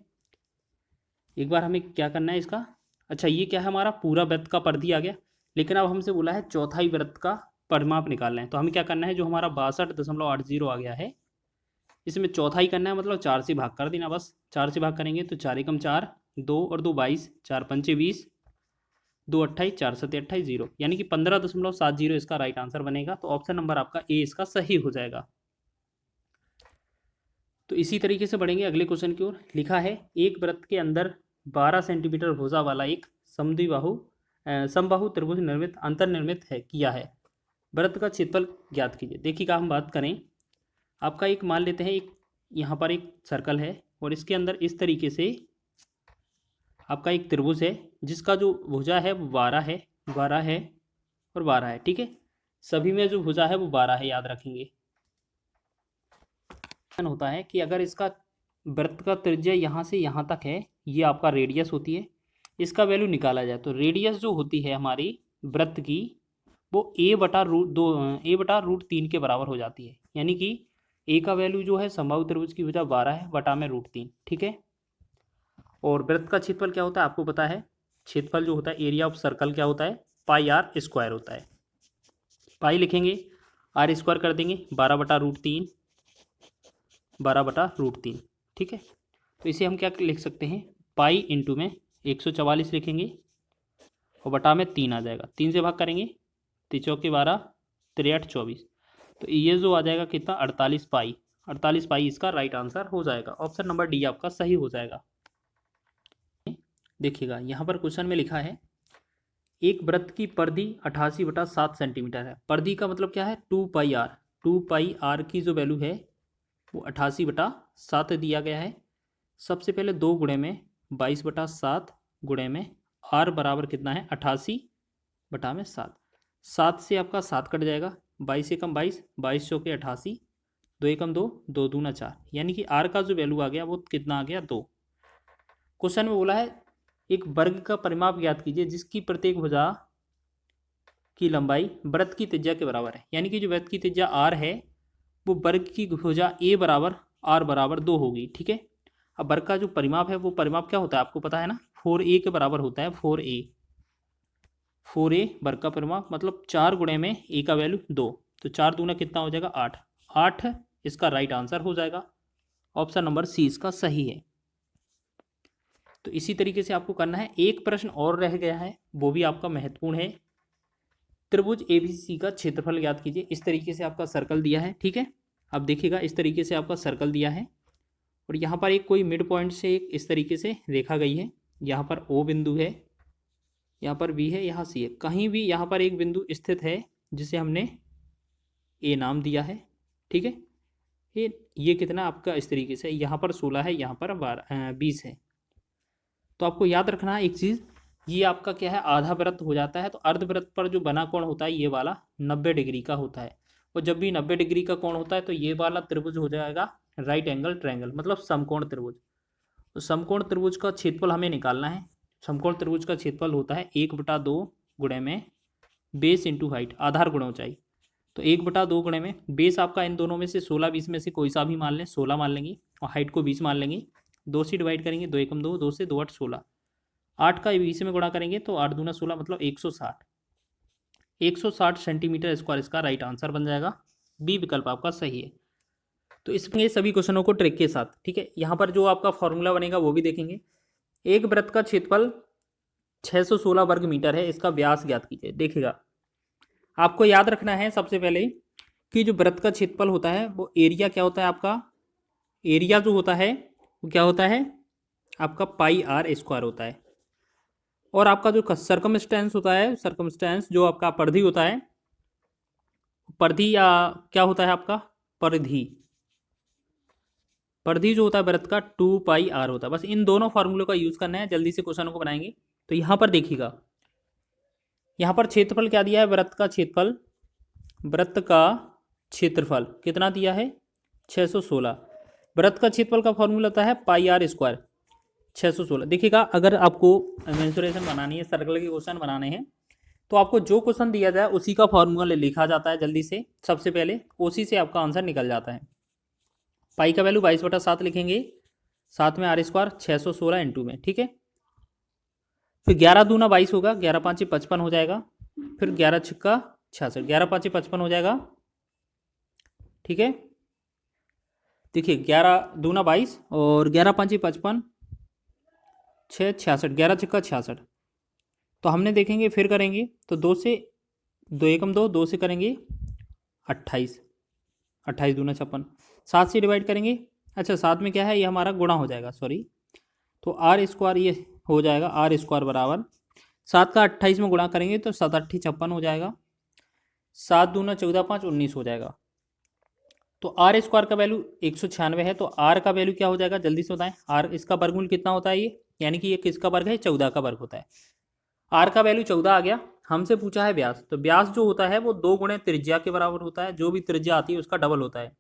एक बार हमें क्या करना है इसका, अच्छा ये क्या है, हमारा पूरा वृत्त का परिधि आ गया, लेकिन अब हमसे बोला है चौथाई वृत्त का परिमाप निकालना है। तो हमें क्या करना है, जो हमारा 62.80 आ गया है इसमें चौथाई करना है, मतलब 4 से भाग कर देना। बस 4 से भाग करेंगे तो 4 एकम 4, 2 और 2 22, 4 पंचे 20, 2 28, 4 सत्ते 28, 0, यानी कि 15.70 इसका राइट आंसर बनेगा। तो ऑप्शन नंबर आपका ए इसका सही हो जाएगा। तो इसी तरीके से बढ़ेंगे अगले क्वेश्चन की ओर। लिखा है, एक वृत्त के अंदर 12 सेंटीमीटर भुजा वाला एक समबाहु त्रिभुज निर्मित अंतर्निर्मित है किया है। वृत्त का क्षेत्रफल ज्ञात कीजिए। देखिएगा हम बात करें, आपका एक मान लेते हैं, एक यहाँ पर एक सर्कल है और इसके अंदर इस तरीके से आपका एक त्रिभुज है जिसका जो भुजा है वो 12 है, 12 है और 12 है। ठीक है, सभी में जो भुजा है वो 12 है, याद रखेंगे। होता है कि अगर इसका वृत्त का त्रिज्या यहाँ से यहाँ तक है, ये आपका रेडियस होती है, इसका वैल्यू निकाला जाए तो रेडियस जो होती है हमारी वृत्त की वो a/√3 के बराबर हो जाती है। यानी कि a का वैल्यू जो है समबाहु त्रिभुज की भुजा 12 है बटा में √3। ठीक है, और वृत्त का क्षेत्रफल क्या होता है आपको पता है, क्षेत्रफल जो होता है एरिया ऑफ सर्कल क्या होता है, पाई आर स्क्वायर होता है। पाई लिखेंगे, आर स्क्वायर कर देंगे, 12/√3, 12/√3। ठीक है, तो इसे हम क्या लिख सकते हैं, पाई इंटू में 144 लिखेंगे और बटा में 3 आ जाएगा, 3 से भाग करेंगे, 3 चौके 12, 3 24, तो ये जो आ जाएगा कितना, 48 पाई। 48 पाई इसका राइट आंसर हो जाएगा। ऑप्शन नंबर डी आपका सही हो जाएगा। देखिएगा यहाँ पर क्वेश्चन में लिखा है, एक वृत्त की परिधि 88/7 सेंटीमीटर है। परिधि का मतलब क्या है, 2 पाई आर। 2 पाई आर की जो वैल्यू है वो 88/7 दिया गया है। सबसे पहले 2 गुणे में 22/7 गुणे में आर बराबर कितना है, 88/7। 7 से आपका 7 कट जाएगा, 22 एकम 22, 22 चौके 88, 2 एकम 2, 2 दूना 4, यानी कि आर का जो वैल्यू आ गया वो कितना आ गया, 2। क्वेश्चन में बोला है, एक वर्ग का परिमाप ज्ञात कीजिए जिसकी प्रत्येक भुजा की लंबाई वृत्त की त्रिज्या के बराबर है। यानी कि जो वृत्त की त्रिज्या आर है वो वर्ग की भुजा ए बराबर आर बराबर 2 होगी। ठीक है, अब वर्ग का जो परिमाप है वो परिमाप क्या होता है आपको पता है ना, 4a के बराबर होता है। 4a वर्ग का परिमाप मतलब 4 गुणे में a का वैल्यू 2, तो 4 दूना कितना हो जाएगा, 8। 8 इसका राइट आंसर हो जाएगा। ऑप्शन नंबर सी इसका सही है। तो इसी तरीके से आपको करना है। एक प्रश्न और रह गया है, वो भी आपका महत्वपूर्ण है। त्रिभुज एबीसी का क्षेत्रफल ज्ञात कीजिए। इस तरीके से आपका सर्कल दिया है। ठीक है, अब देखिएगा इस तरीके से आपका सर्कल दिया है और यहाँ पर एक कोई मिड पॉइंट से एक इस तरीके से रेखा गई है, यहाँ पर ओ बिंदु है, यहाँ पर बी है, यहाँ सी है, कहीं भी यहाँ पर एक बिंदु स्थित है जिसे हमने ए नाम दिया है। ठीक है, ये कितना आपका इस तरीके से, यहाँ पर 16 है, यहाँ पर 20 है। तो आपको याद रखना है एक चीज़, ये आपका क्या है, आधा वृत्त हो जाता है। तो अर्धवृत्त पर जो बना कोण होता है ये वाला 90 डिग्री का होता है, और जब भी 90 डिग्री का कोण होता है तो ये वाला त्रिभुज हो जाएगा राइट एंगल ट्रायंगल, मतलब समकोण त्रिभुज। तो समकोण त्रिभुज का क्षेत्रफल हमें निकालना है। समकोण त्रिभुज का क्षेत्रफल होता है 1/2 गुणे में बेस इंटू हाइट, आधार गुणा ऊंचाई। तो 1/2 गुणे में बेस आपका इन दोनों में से 16 20 में से कोई सा भी मान लें, 16 मान लेंगे, और हाइट को 20 मान लेंगे। 2 से डिवाइड करेंगे, 2 एकम 2, 2 से 2 8 16, 8 का 20 में गुणा करेंगे तो 8 दूना 16 मतलब 160 सेंटीमीटर स्क्वायर इसका राइट आंसर बन जाएगा। बी विकल्प आपका सही है। तो इसमें सभी क्वेश्चनों को ट्रिक के साथ, ठीक है, यहाँ पर जो आपका फॉर्मूला बनेगा वो भी देखेंगे। एक वृत्त का क्षेत्रफल 616 वर्ग मीटर है, इसका व्यास ज्ञात कीजिए। देखिएगा, आपको याद रखना है सबसे पहले कि जो वृत्त का क्षेत्रफल होता है वो एरिया क्या होता है आपका, एरिया जो होता है वो क्या होता है आपका पाई आर स्क्वायर होता है। और आपका जो सर्कमस्टेंस होता है, सर्कमस्टेंस जो आपका परिधि होता है, परिधि या क्या होता है आपका परिधि, परिधि जो होता है वृत्त का 2 पाई आर होता है। बस इन दोनों फार्मूलों का यूज करना है, जल्दी से क्वेश्चनों को बनाएंगे। तो यहाँ पर देखिएगा, यहाँ पर क्षेत्रफल क्या दिया है, वृत्त का क्षेत्रफल, वृत्त का क्षेत्रफल कितना दिया है 616। वृत्त का क्षेत्रफल का फॉर्मूला होता है पाई आर स्क्वायर 616। देखिएगा, अगर आपको मेंसुरेशन बनानी है, सर्कल के क्वेश्चन बनाने हैं, तो आपको जो क्वेश्चन दिया जाए उसी का फॉर्मूला लिखा जाता है जल्दी से, सबसे पहले उसी से आपका आंसर निकल जाता है। पाई का वैल्यू 22/7 लिखेंगे, साथ में आर स्क्वायर 616 इंटू में, ठीक है। फिर 11 दूना 22 होगा, 11 5 55 हो जाएगा, फिर 11 6 66, 11 5 55 हो जाएगा, ठीक है। देखिए 11 दूना 22 और 11 5 55, 6 66, 11 6 66। तो हमने देखेंगे फिर करेंगे तो 2 से 2 एकम 2, 2 से करेंगे 28, 28 दूना 56, 7 से डिवाइड करेंगे, अच्छा 7 में क्या है ये हमारा गुणा हो जाएगा, सॉरी, तो आर स्क्वायर ये हो जाएगा, आर स्क्वायर बराबर 7 का 28 में गुणा करेंगे तो 7 8 56 हो जाएगा, 7 दूना 14 5 19 हो जाएगा। तो आर स्क्वायर का वैल्यू 196 है, तो आर का वैल्यू क्या हो जाएगा जल्दी से बताएं, आर इसका वर्गमूल कितना होता है ये, यानी कि ये किसका वर्ग है 14 का वर्ग होता है। आर का वैल्यू 14 आ गया। हमसे पूछा है व्यास, तो व्यास जो होता है वो 2 गुणे त्रिज्या के बराबर होता है, जो भी त्रिज्या आती है उसका डबल होता है,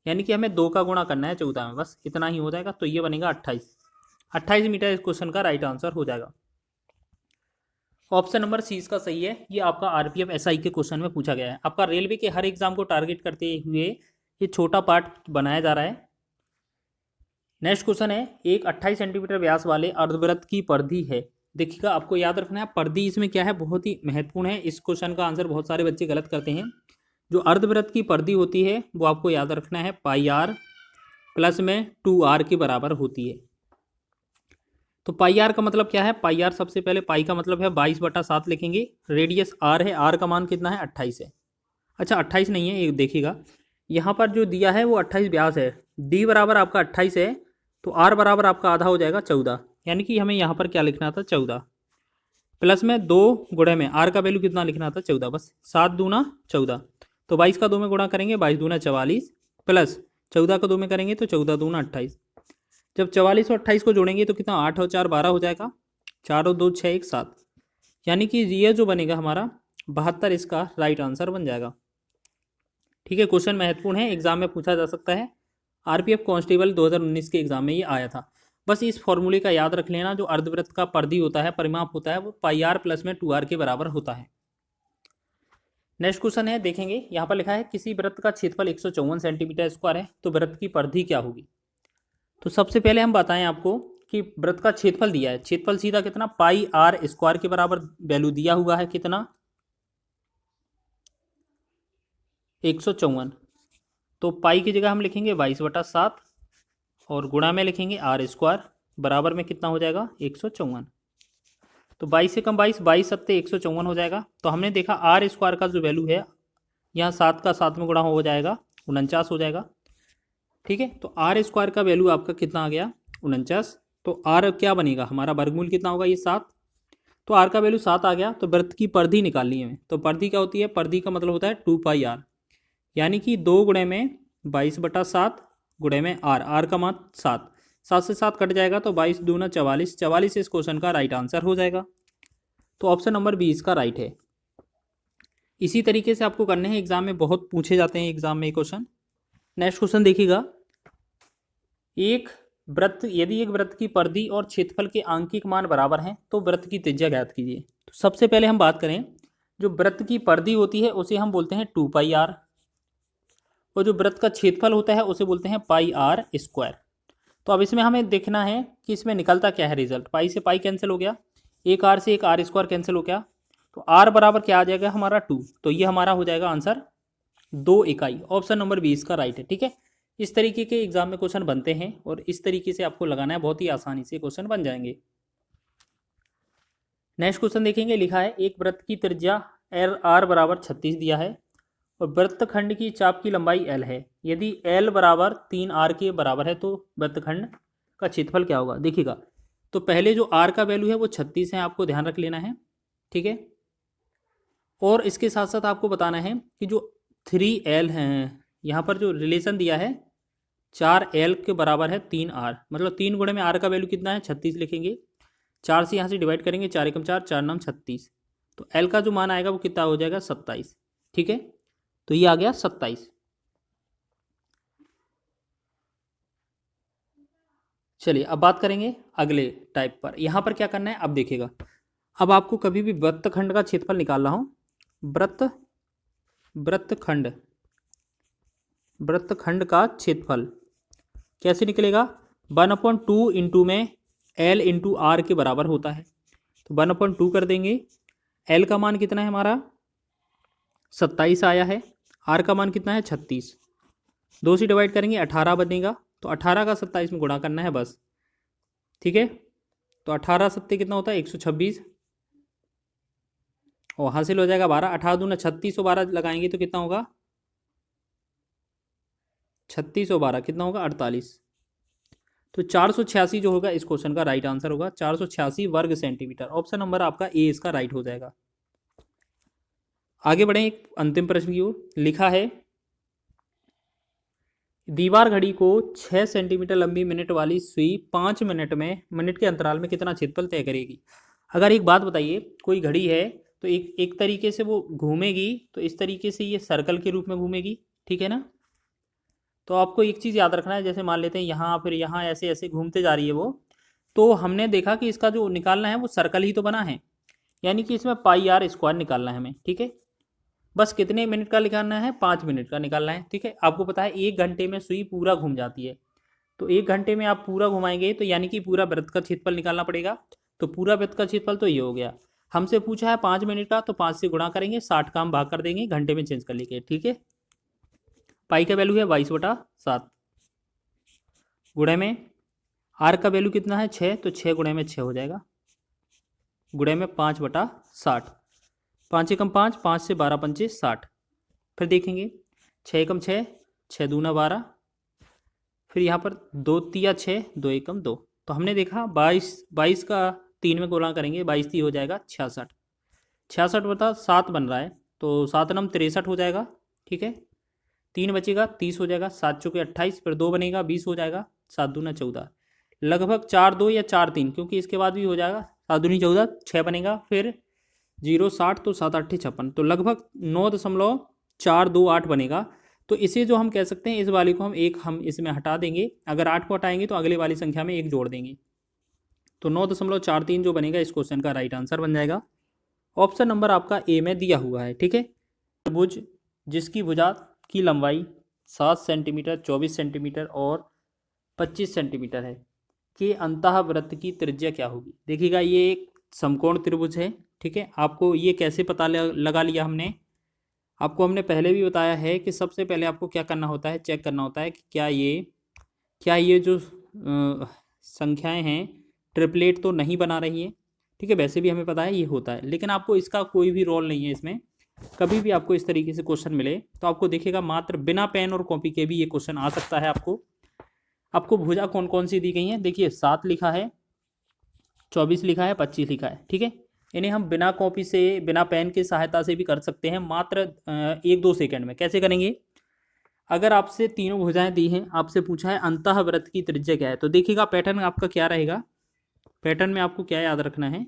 यानी कि हमें 2 का गुणा करना है 14 में, बस इतना ही हो जाएगा। तो ये बनेगा 28 मीटर इस क्वेश्चन का राइट आंसर हो जाएगा। ऑप्शन नंबर सी इसका सही है, ये आपका आरपीएफ एसआई के क्वेश्चन में पूछा गया है। आपका रेलवे के हर एग्जाम को टारगेट करते हुए ये छोटा पार्ट बनाया जा रहा है। नेक्स्ट क्वेश्चन है, एक 28 सेंटीमीटर व्यास वाले अर्धवृत्त की परिधि है। देखिएगा, आपको याद रखना है परिधि इसमें क्या है, बहुत ही महत्वपूर्ण है। इस क्वेश्चन का आंसर बहुत सारे बच्चे गलत करते हैं। जो अर्धवृत्त की परिधि होती है वो आपको याद रखना है पाई आर प्लस में 2r के बराबर होती है। तो पाई आर का मतलब क्या है, पाई आर सबसे पहले पाई का मतलब है 22/7 लिखेंगे, रेडियस आर है, आर का मान कितना है 28 है। अच्छा 28 नहीं है, ये देखिएगा यहाँ पर जो दिया है वो 28 व्यास है, डी बराबर आपका 28 है, तो आर बराबर आपका आधा हो जाएगा 14, यानी कि हमें यहाँ पर क्या लिखना था 14, प्लस में 2 गुणे में आर का वैल्यू कितना लिखना था 14, बस 7 दूना 14, तो 22 का 2 में गुणा करेंगे 22 दूना 44, प्लस 14 का 2 में करेंगे तो 14 दूना 28। जब 44 और 28 को जोड़ेंगे तो कितना 8 और 4 12 हो जाएगा, 4 और 2 6 1 7, यानी कि ये जो बनेगा हमारा 72 इसका राइट आंसर बन जाएगा। ठीक है, क्वेश्चन महत्वपूर्ण है, एग्जाम में पूछा जा सकता है। आरपीएफ कांस्टेबल 2019 के एग्जाम में ये आया था। बस इस फॉर्मूले का याद रख लेना, जो अर्धवृत्त का परिधि होता है, परिमाप होता है, वो पाई आर प्लस में 2r के बराबर होता है। नेक्स्ट क्वेश्चन है, देखेंगे यहाँ पर लिखा है किसी वृत्त का क्षेत्रफल 154 सेंटीमीटर स्क्वायर है, तो वृत्त की परिधि क्या होगी। तो सबसे पहले हम बताएं आपको कि वृत्त का क्षेत्रफल दिया है, क्षेत्रफल सीधा कितना पाई आर स्क्वायर के बराबर वैल्यू दिया हुआ है, कितना 154, तो पाई की जगह हम लिखेंगे 22/7 और गुणा में लिखेंगे आर स्क्वायर, बराबर में कितना हो जाएगा 154। तो 22 से कम 22, 22 सत्ते 154 हो जाएगा। तो हमने देखा आर स्क्वायर का जो वैल्यू है यहाँ 7 का 7 में गुणा हो जाएगा 49 हो जाएगा, ठीक है। तो आर स्क्वायर का वैल्यू आपका कितना आ गया 49। तो आर क्या बनेगा हमारा वर्गमूल कितना होगा ये 7। तो आर का वैल्यू 7 आ गया। तो वृत्त की परिधि निकालनी है हमें। तो परिधि क्या होती है, परिधि का मतलब होता है 2πr, यानी कि 2 गुणे में 22/7 गुणे में आर, आर का मान 7, 7 से 7 कट जाएगा तो 22 दूना 44, 44 इस क्वेश्चन का राइट आंसर हो जाएगा। तो ऑप्शन नंबर 20 का राइट है। इसी तरीके से आपको करने हैं, एग्जाम में बहुत पूछे जाते हैं एग्जाम में क्वेश्चन। नेक्स्ट क्वेश्चन देखिएगा, एक वृत्त, यदि एक वृत्त की परिधि और क्षेत्रफल के आंकिक मान बराबर हैं तो वृत्त की त्रिज्या ज्ञात कीजिए। तो सबसे पहले हम बात करें, जो वृत्त की परिधि होती है उसे हम बोलते हैं 2πr, और जो वृत्त का क्षेत्रफल होता है उसे बोलते हैं πr²। तो अब इसमें हमें देखना है कि इसमें निकलता क्या है रिजल्ट। पाई से पाई कैंसिल हो गया, एक आर से एक r² कैंसिल हो गया, तो r बराबर क्या आ जाएगा हमारा 2। तो ये हमारा हो जाएगा आंसर 2 इकाई। ऑप्शन नंबर 20 का राइट है। ठीक है, इस तरीके के एग्जाम में क्वेश्चन बनते हैं और इस तरीके से आपको लगाना है, बहुत ही आसानी से क्वेश्चन बन जाएंगे। नेक्स्ट क्वेश्चन देखेंगे, लिखा है एक वृत्त की त्रिज्या r बराबर 36 दिया है और वृत्तखंड की चाप की लंबाई l है। यदि l बराबर 3r के बराबर है तो वृत्तखंड का क्षेत्रफल क्या होगा। देखिएगा, तो पहले जो r का वैल्यू है वो 36 है, आपको ध्यान रख लेना है। ठीक है, और इसके साथ साथ आपको बताना है कि जो 3l है, यहाँ पर जो रिलेशन दिया है 4l के बराबर है 3r, मतलब 3 गुणे में r का वैल्यू कितना है 36 लिखेंगे, 4 से यहाँ से डिवाइड करेंगे, 4 एकम 4, 4 9 36, तो l का जो मान आएगा वो कितना हो जाएगा 27। ठीक है, तो ये आ गया 27। चलिए अब बात करेंगे अगले टाइप पर। यहाँ पर क्या करना है, अब देखिएगा, अब आपको कभी भी वृत्तखंड का क्षेत्रफल निकालना हो, वृत्तखंड का क्षेत्रफल कैसे निकलेगा, 1/2 इंटू में l इंटू आर के बराबर होता है। तो 1/2 कर देंगे, l का मान कितना है हमारा 27 आया है, r का मान कितना है 36, 2 से डिवाइड करेंगे 18 बनेगा, तो 18 का 27 में गुणा करना है बस। ठीक है, तो 18 सत्ते कितना होता है 126, और हासिल हो जाएगा 12, 18 दूना 36 और 12 लगाएंगे तो कितना होगा 36 और 12 कितना होगा 48। तो 486 जो होगा इस क्वेश्चन का राइट आंसर होगा, 486 वर्ग सेंटीमीटर। ऑप्शन नंबर आपका ए इसका राइट हो जाएगा। आगे बढ़े एक अंतिम प्रश्न की ओर। लिखा है दीवार घड़ी को 6 सेंटीमीटर लंबी मिनट वाली सुई 5 मिनट के अंतराल में कितना क्षेत्रफल तय करेगी। अगर एक बात बताइए, कोई घड़ी है तो एक तरीके से वो घूमेगी, तो इस तरीके से ये सर्कल के रूप में घूमेगी। ठीक है ना, तो आपको एक चीज़ याद रखना है, जैसे मान लेते हैं यहाँ फिर यहाँ ऐसे ऐसे घूमते जा रही है वो, तो हमने देखा कि इसका जो निकालना है वो सर्कल ही तो बना है, यानी कि इसमें πr² निकालना है हमें। ठीक है, बस कितने मिनट का निकालना है 5 मिनट का निकालना है। ठीक है, आपको पता है 1 घंटे में सुई पूरा घूम जाती है, तो 1 घंटे में आप पूरा घुमाएंगे तो यानी कि पूरा वृत्त का क्षेत्रफल निकालना पड़ेगा। तो पूरा वृत्त का क्षेत्रफल तो ये हो गया। हमसे पूछा है 5 मिनट का, तो 5 से गुणा करेंगे, 60 का हम भाग कर देंगे, घंटे में चेंज कर लेंगे। ठीक है, पाई का वैल्यू है 22/7, गुणे में आर का वैल्यू कितना है 6, तो 6 गुणे में 6 हो जाएगा, गुणे में 5/60, 5 एकम 5, 5 से 12 पंचे 60। फिर देखेंगे 6 एकम 6, 6 दूना 12, फिर यहाँ पर 2 तिया 6, 2 एकम 2, तो हमने देखा 22 का 3 में गुणा करेंगे, 22 3 हो जाएगा 66, 66/7 बन रहा है, तो 7 नम 63 हो जाएगा। ठीक है, 3 बचेगा 30 हो जाएगा, 7 चौके 28, फिर 2 बनेगा 20 हो जाएगा, 7 दूना 14, लगभग 4 2 या 4 3, क्योंकि इसके बाद भी हो जाएगा, 7 दूनी 14, 6 बनेगा, फिर 0 60, तो 7 8 56, तो लगभग 9.428 बनेगा। तो इसे जो हम कह सकते हैं, इस वाले को हम इसमें हटा देंगे, अगर 8 को हटाएंगे तो अगले वाली संख्या में 1 जोड़ देंगे, तो 9.43 जो बनेगा इस क्वेश्चन का राइट आंसर बन जाएगा। ऑप्शन नंबर आपका ए में दिया हुआ है। ठीक है, त्रिभुज जिसकी भुजा की लंबाई 7 सेंटीमीटर, 24 सेंटीमीटर और 25 सेंटीमीटर है कि अंतःवृत्त की त्रिज्या क्या होगी। देखिएगा, ये एक समकोण त्रिभुज है। ठीक है, आपको ये कैसे पता लगा लिया हमने, आपको हमने पहले भी बताया है कि सबसे पहले आपको क्या करना होता है, चेक करना होता है कि क्या ये जो संख्याएं हैं ट्रिपलेट तो नहीं बना रही है। ठीक है, वैसे भी हमें पता है ये होता है, लेकिन आपको इसका कोई भी रोल नहीं है इसमें। कभी भी आपको इस तरीके से क्वेश्चन मिले तो आपको देखिएगा, मात्र बिना पेन और कॉपी के भी ये क्वेश्चन आ सकता है आपको। आपको भुजा कौन कौन सी दी गई है, देखिए 7 लिखा है, 24 लिखा है, 25 लिखा है, ठीक है। इन्हें हम बिना कॉपी से बिना पेन की सहायता से भी कर सकते हैं, मात्र 1-2 सेकंड में। कैसे करेंगे, अगर आपसे तीनों भुजाएं दी हैं, आपसे पूछा है अंतःवृत्त की त्रिज्या क्या है, तो देखिएगा पैटर्न आपका क्या रहेगा। पैटर्न में आपको क्या याद रखना है,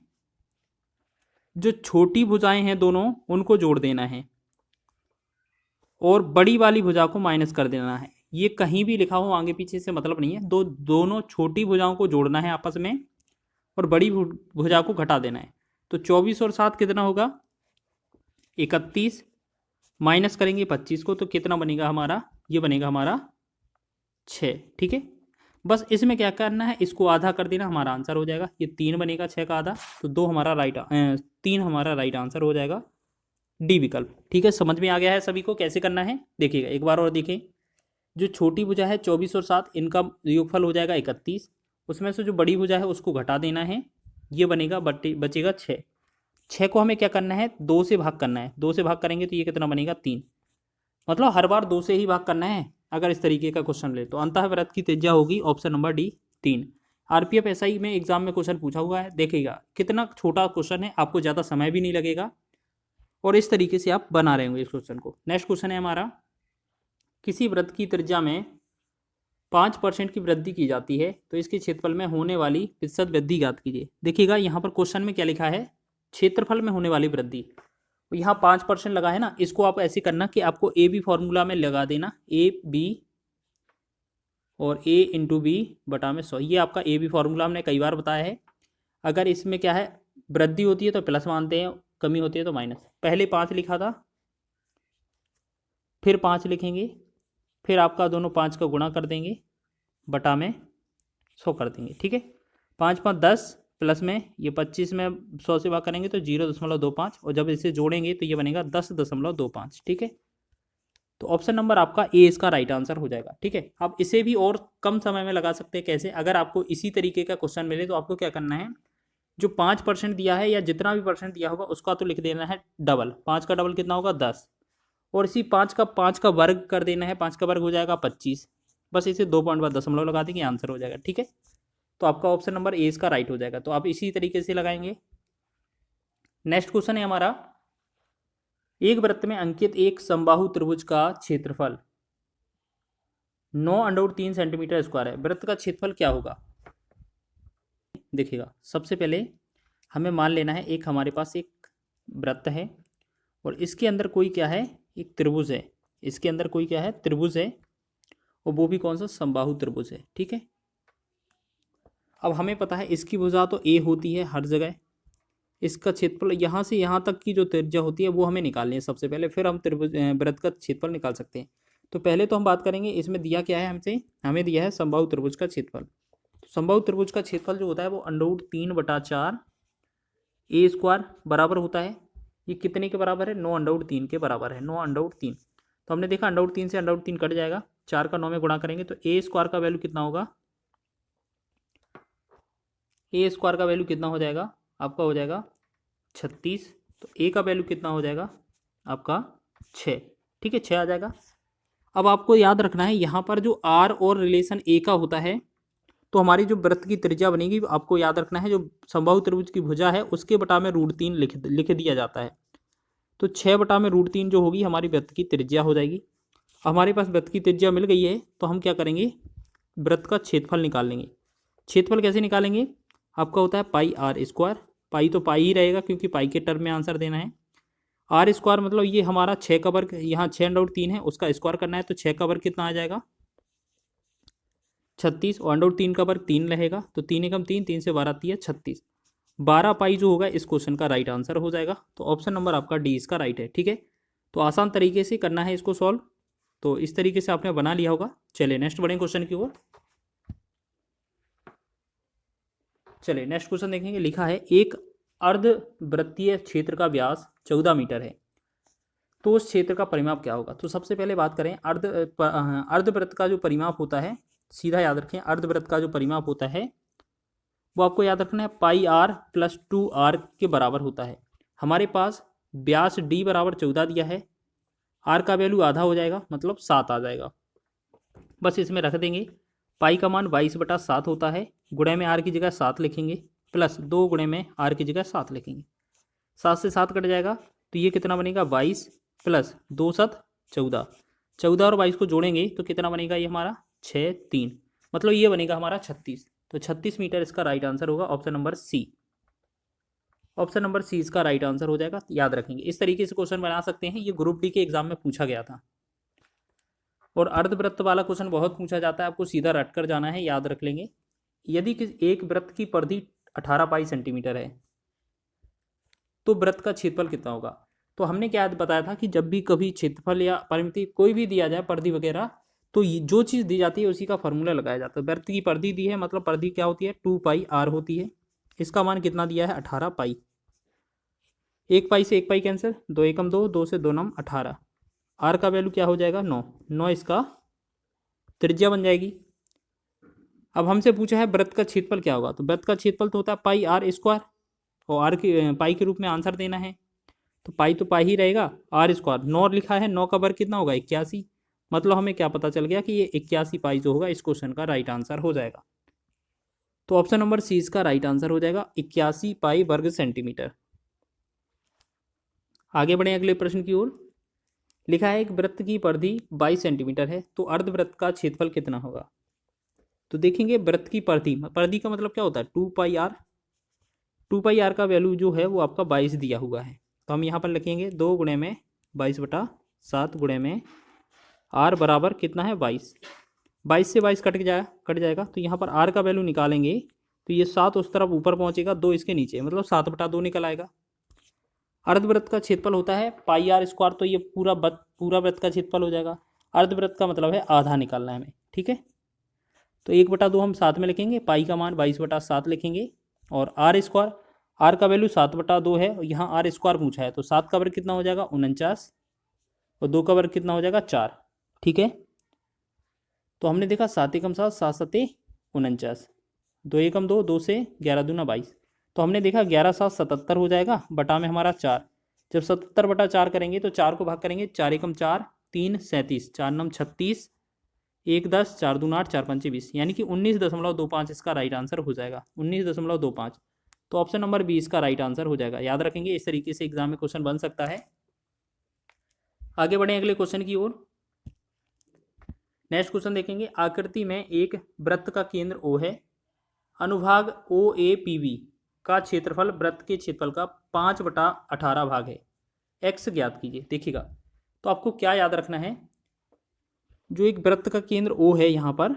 जो छोटी भुजाएं हैं दोनों उनको जोड़ देना है और बड़ी वाली भुजा को माइनस कर देना है। ये कहीं भी लिखा हो आगे पीछे से मतलब नहीं है, दोनों छोटी भुजाओं को जोड़ना है आपस में और बड़ी भुजा को घटा देना है। तो 24 और 7 कितना होगा, 31, माइनस करेंगे 25 को तो कितना बनेगा हमारा, ये बनेगा हमारा 6, ठीक है। बस इसमें क्या करना है, इसको आधा कर देना, हमारा आंसर हो जाएगा। ये 3 बनेगा 6 का आधा, तो 3 हमारा राइट आंसर हो जाएगा, डी विकल्प, ठीक है। समझ में आ गया है सभी को कैसे करना है, देखिएगा एक बार और देखें। जो छोटी भुजा है 24 और 7, इनका योगफल हो जाएगा 31, उसमें से जो बड़ी भुजा है उसको घटा देना है, ये बनेगा बचेगा 6। 6 को हमें क्या करना है, 2 से भाग करना है, 2 से भाग करेंगे तो ये कितना बनेगा 3, मतलब हर बार 2 से ही भाग करना है अगर इस तरीके का क्वेश्चन ले। तो अंतःवृत्त की त्रिज्या होगी option number D 3। RPF SI में एग्जाम में क्वेश्चन पूछा हुआ है, देखिएगा कितना छोटा क्वेश्चन है, आपको ज़्यादा समय भी नहीं लगेगा और इस तरीके से आप बना रहे होंगे इस क्वेश्चन को। नेक्स्ट क्वेश्चन है हमारा, किसी वृत्त की त्रिज्या में 5% की वृद्धि की जाती है तो इसके क्षेत्रफल में होने वाली प्रतिशत वृद्धि ज्ञात कीजिए। देखिएगा यहाँ पर क्वेश्चन में क्या लिखा है, क्षेत्रफल में होने वाली वृद्धि, तो यहाँ 5% लगा है ना, इसको आप ऐसे करना कि आपको ए बी फॉर्मूला में लगा देना, ए बी और ए इंटू बी बटा में 100, ये आपका ए बी फॉर्मूला हमने कई बार बताया है। अगर इसमें क्या है, वृद्धि होती है तो प्लस मानते हैं, कमी होती है तो माइनस। पहले 5 लिखा था, फिर 5 लिखेंगे, फिर आपका दोनों 5 का गुणा कर देंगे, बटा में 100 कर देंगे, ठीक है। 5 5 10 प्लस में ये 25 में 100 से भाग करेंगे तो 0.25 और जब इसे जोड़ेंगे तो ये बनेगा 10.25, ठीक है। तो ऑप्शन नंबर आपका ए इसका राइट आंसर हो जाएगा, ठीक है। आप इसे भी और कम समय में लगा सकते हैं, कैसे, अगर आपको इसी तरीके का क्वेश्चन मिले तो आपको क्या करना है, जो 5% दिया है या जितना भी परसेंट दिया होगा उसका तो लिख देना है डबल, 5 का डबल कितना होगा 10, और इसी 5 का वर्ग कर देना है, 5 का वर्ग हो जाएगा 25, बस इसे 2 पॉइंट बाद दशमलव लगा देंगे, आंसर हो जाएगा, ठीक है। तो आपका ऑप्शन नंबर ए इसका राइट हो जाएगा, तो आप इसी तरीके से लगाएंगे। नेक्स्ट क्वेश्चन है हमारा, एक वृत्त में अंकित एक समबाहु त्रिभुज का क्षेत्रफल 9√3 सेंटीमीटर स्क्वायर है, वृत्त का क्षेत्रफल क्या होगा। देखिएगा सबसे पहले हमें मान लेना है, एक हमारे पास एक वृत्त है और इसके अंदर कोई क्या है, एक त्रिभुज है, इसके अंदर कोई क्या है, त्रिभुज है, और वो भी कौन सा, समबाहु त्रिभुज है, ठीक है। अब हमें पता है इसकी भुजा तो ए होती है हर जगह, इसका क्षेत्रफल यहाँ से यहाँ तक की जो त्रिज्या होती है वो हमें निकालनी है सबसे पहले, फिर हम त्रिभुज वृत्त का क्षेत्रफल निकाल सकते हैं। तो पहले तो हम बात करेंगे, इसमें दिया क्या है हमसे, हमें दिया है समबाहु त्रिभुज का क्षेत्रफल। तो समबाहु त्रिभुज का क्षेत्रफल जो होता है वो √3/4 ए स्क्वायर बराबर होता है, ये कितने के बराबर है, 9√3 के बराबर है, 9√3। तो हमने देखा √3 से √3 कट जाएगा, 4 का 9 में गुणा करेंगे तो ए स्क्वायर का वैल्यू कितना होगा, ए स्क्वायर का वैल्यू कितना हो जाएगा आपका, हो जाएगा 36, तो ए का वैल्यू कितना हो जाएगा आपका 6, ठीक है, 6 आ जाएगा। अब आपको याद रखना है यहाँ पर जो आर और रिलेशन ए का होता है, तो हमारी जो वृत्त की त्रिज्या बनेगी आपको याद रखना है, जो समबाहु त्रिभुज की भुजा है उसके बटा में √3 लिख दिया जाता है, तो 6 बटा में √3 जो होगी हमारी वृत्त की त्रिज्या हो जाएगी। हमारे पास वृत्त की त्रिज्या मिल गई है तो हम क्या करेंगे, वृत्त का क्षेत्रफल निकाल लेंगे। क्षेत्रफल कैसे निकालेंगे, आपका होता है पाई आर स्क्वायर, पाई तो पाई ही रहेगा क्योंकि पाई के टर्म में आंसर देना है, आर स्क्वायर मतलब ये हमारा 6 का वर्ग, यहाँ 6√3 है उसका स्क्वायर करना है, तो 6 का वर्ग कितना आ जाएगा 36, और √3 का वर्ग 3 रहेगा, तो 3 एकम 3, 3 से 12 3 36, 12 पाई जो होगा इस क्वेश्चन का राइट आंसर हो जाएगा। तो ऑप्शन नंबर आपका डी इसका राइट है, ठीक है। तो आसान तरीके से करना है इसको सॉल्व, तो इस तरीके से आपने बना लिया होगा। चलिए नेक्स्ट बढ़ें क्वेश्चन की ओर। चलिए नेक्स्ट क्वेश्चन देखेंगे, लिखा है एक अर्धवृत्तीय क्षेत्र का व्यास 14 मीटर है, तो उस क्षेत्र का परिमाप क्या होगा। तो सबसे पहले बात करें अर्धवृत्त का जो परिमाप होता है, सीधा याद रखें, अर्धवृत्त का जो परिमाप होता है वो आपको याद रखना है पाई आर प्लस 2r के बराबर होता है। हमारे पास व्यास d बराबर 14 दिया है, r का वैल्यू आधा हो जाएगा मतलब 7 आ जाएगा, बस इसमें रख देंगे। पाई का मान 22/7 होता है, गुणे में आर की जगह 7 लिखेंगे, प्लस 2 गुणे में आर की जगह 7 लिखेंगे। 7 से 7 कट जाएगा तो ये कितना बनेगा 22 प्लस 2 7 14। 14 और 22 को जोड़ेंगे तो कितना बनेगा ये हमारा 6 3, मतलब ये बनेगा हमारा 36। तो 36 मीटर इसका राइट आंसर होगा, option number C. Option number C इसका राइट आंसर हो जाएगा, याद रखेंगे। इस तरीके से क्वेश्चन बना सकते हैं, ये ग्रुप डी के एग्जाम में पूछा गया था। और अर्धवृत्त वाला क्वेश्चन बहुत पूछा जाता है, आपको सीधा रट कर जाना है, याद रख लेंगे। यदि एक वृत्त की परिधि 18 पाई सेंटीमीटर है तो वृत्त का क्षेत्रफल कितना होगा। तो हमने क्या बताया था कि जब भी कभी क्षेत्रफल या परिमिति कोई भी दिया जाए, परिधि वगैरह, तो जो चीज़ दी जाती है उसी का फॉर्मूला लगाया जाता है। वृत्त की परिधि दी है, मतलब परिधि क्या होती है 2 पाई आर होती है। इसका मान कितना दिया है 18 पाई। 1 पाई से 1 पाई कैंसिल, 2 एकम 2, 2 से 2 नम 18। आर का वैल्यू क्या हो जाएगा 9, 9 इसका त्रिज्या बन जाएगी। अब हमसे पूछा है वृत्त का क्षेत्रफल क्या होगा, तो वृत्त का क्षेत्रफल तो होता है पाई आर स्क्वायर, और आर की पाई के रूप में आंसर देना है, तो पाई तो पाई ही रहेगा, आर स्क्वायर 9 लिखा है, 9 का वर्ग कितना होगा 81। मतलब हमें क्या पता चल गया कि ये 81 पाई जो होगा इस क्वेश्चन का राइट आंसर हो जाएगा। तो ऑप्शन नंबर सी इसका राइट आंसर हो जाएगा, 81 पाई वर्ग सेंटीमीटर। आगे बढ़े अगले प्रश्न की ओर। लिखा है एक वृत्त की परिधि 22 सेंटीमीटर है, तो अर्धवृत्त का क्षेत्रफल कितना होगा। तो देखेंगे वृत्त की परिधि, परिधि का मतलब क्या होता है 2 पाई आर। 2 पाई आर का वैल्यू जो है वो आपका 22 दिया हुआ है, तो हम यहाँ पर लिखेंगे 2 गुणे में 22/7 गुणे में आर बराबर कितना है 22। 22 से 22 कट जाएगा, तो यहाँ पर आर का वैल्यू निकालेंगे तो ये 7 उस तरफ ऊपर पहुँचेगा, 2 इसके नीचे, मतलब 7/2 निकल आएगा। अर्धवृत्त का क्षेत्रफल होता है पाई आर स्क्वायर, तो ये पूरा वृत्त का क्षेत्रफल हो जाएगा। अर्धवृत्त का मतलब है आधा निकालना है हमें, ठीक है। तो 1/2 हम साथ में लिखेंगे, पाई का मान 22/7 लिखेंगे, और आर स्क्वायर, आर का वैल्यू 7/2 है, और यहाँ आर स्क्वायर पूछा है, तो 7 का वर्ग कितना हो जाएगा 49, और 2 का वर्ग कितना हो जाएगा 4, ठीक है। तो हमने देखा 7 एकम 7, 7 7 49, 2 एकम 2, 2 से 11 दूना 22, तो हमने देखा 11 7 77 हो जाएगा, बटा में हमारा 4। जब 77/4 करेंगे तो 4 को भाग करेंगे, 4 एकम 4, 3 37, 4 नम 36, 1 10, 4 दूना 8, 4 पंचे 20, यानी कि 19.25 इसका राइट आंसर हो जाएगा, 19.25। तो ऑप्शन नंबर बी इसका राइट आंसर हो जाएगा, याद रखेंगे। इस तरीके से एग्जाम में क्वेश्चन बन सकता है। आगे बढ़े अगले क्वेश्चन की ओर। नेक्स्ट क्वेश्चन देखेंगे, आकृति में एक वृत्त का केंद्र O है, अनुभाग OAPB का क्षेत्रफल वृत्त के क्षेत्रफल का 5/18 भाग है, x ज्ञात कीजिए। देखिएगा, तो आपको क्या याद रखना है, जो एक वृत्त का केंद्र O है, यहाँ पर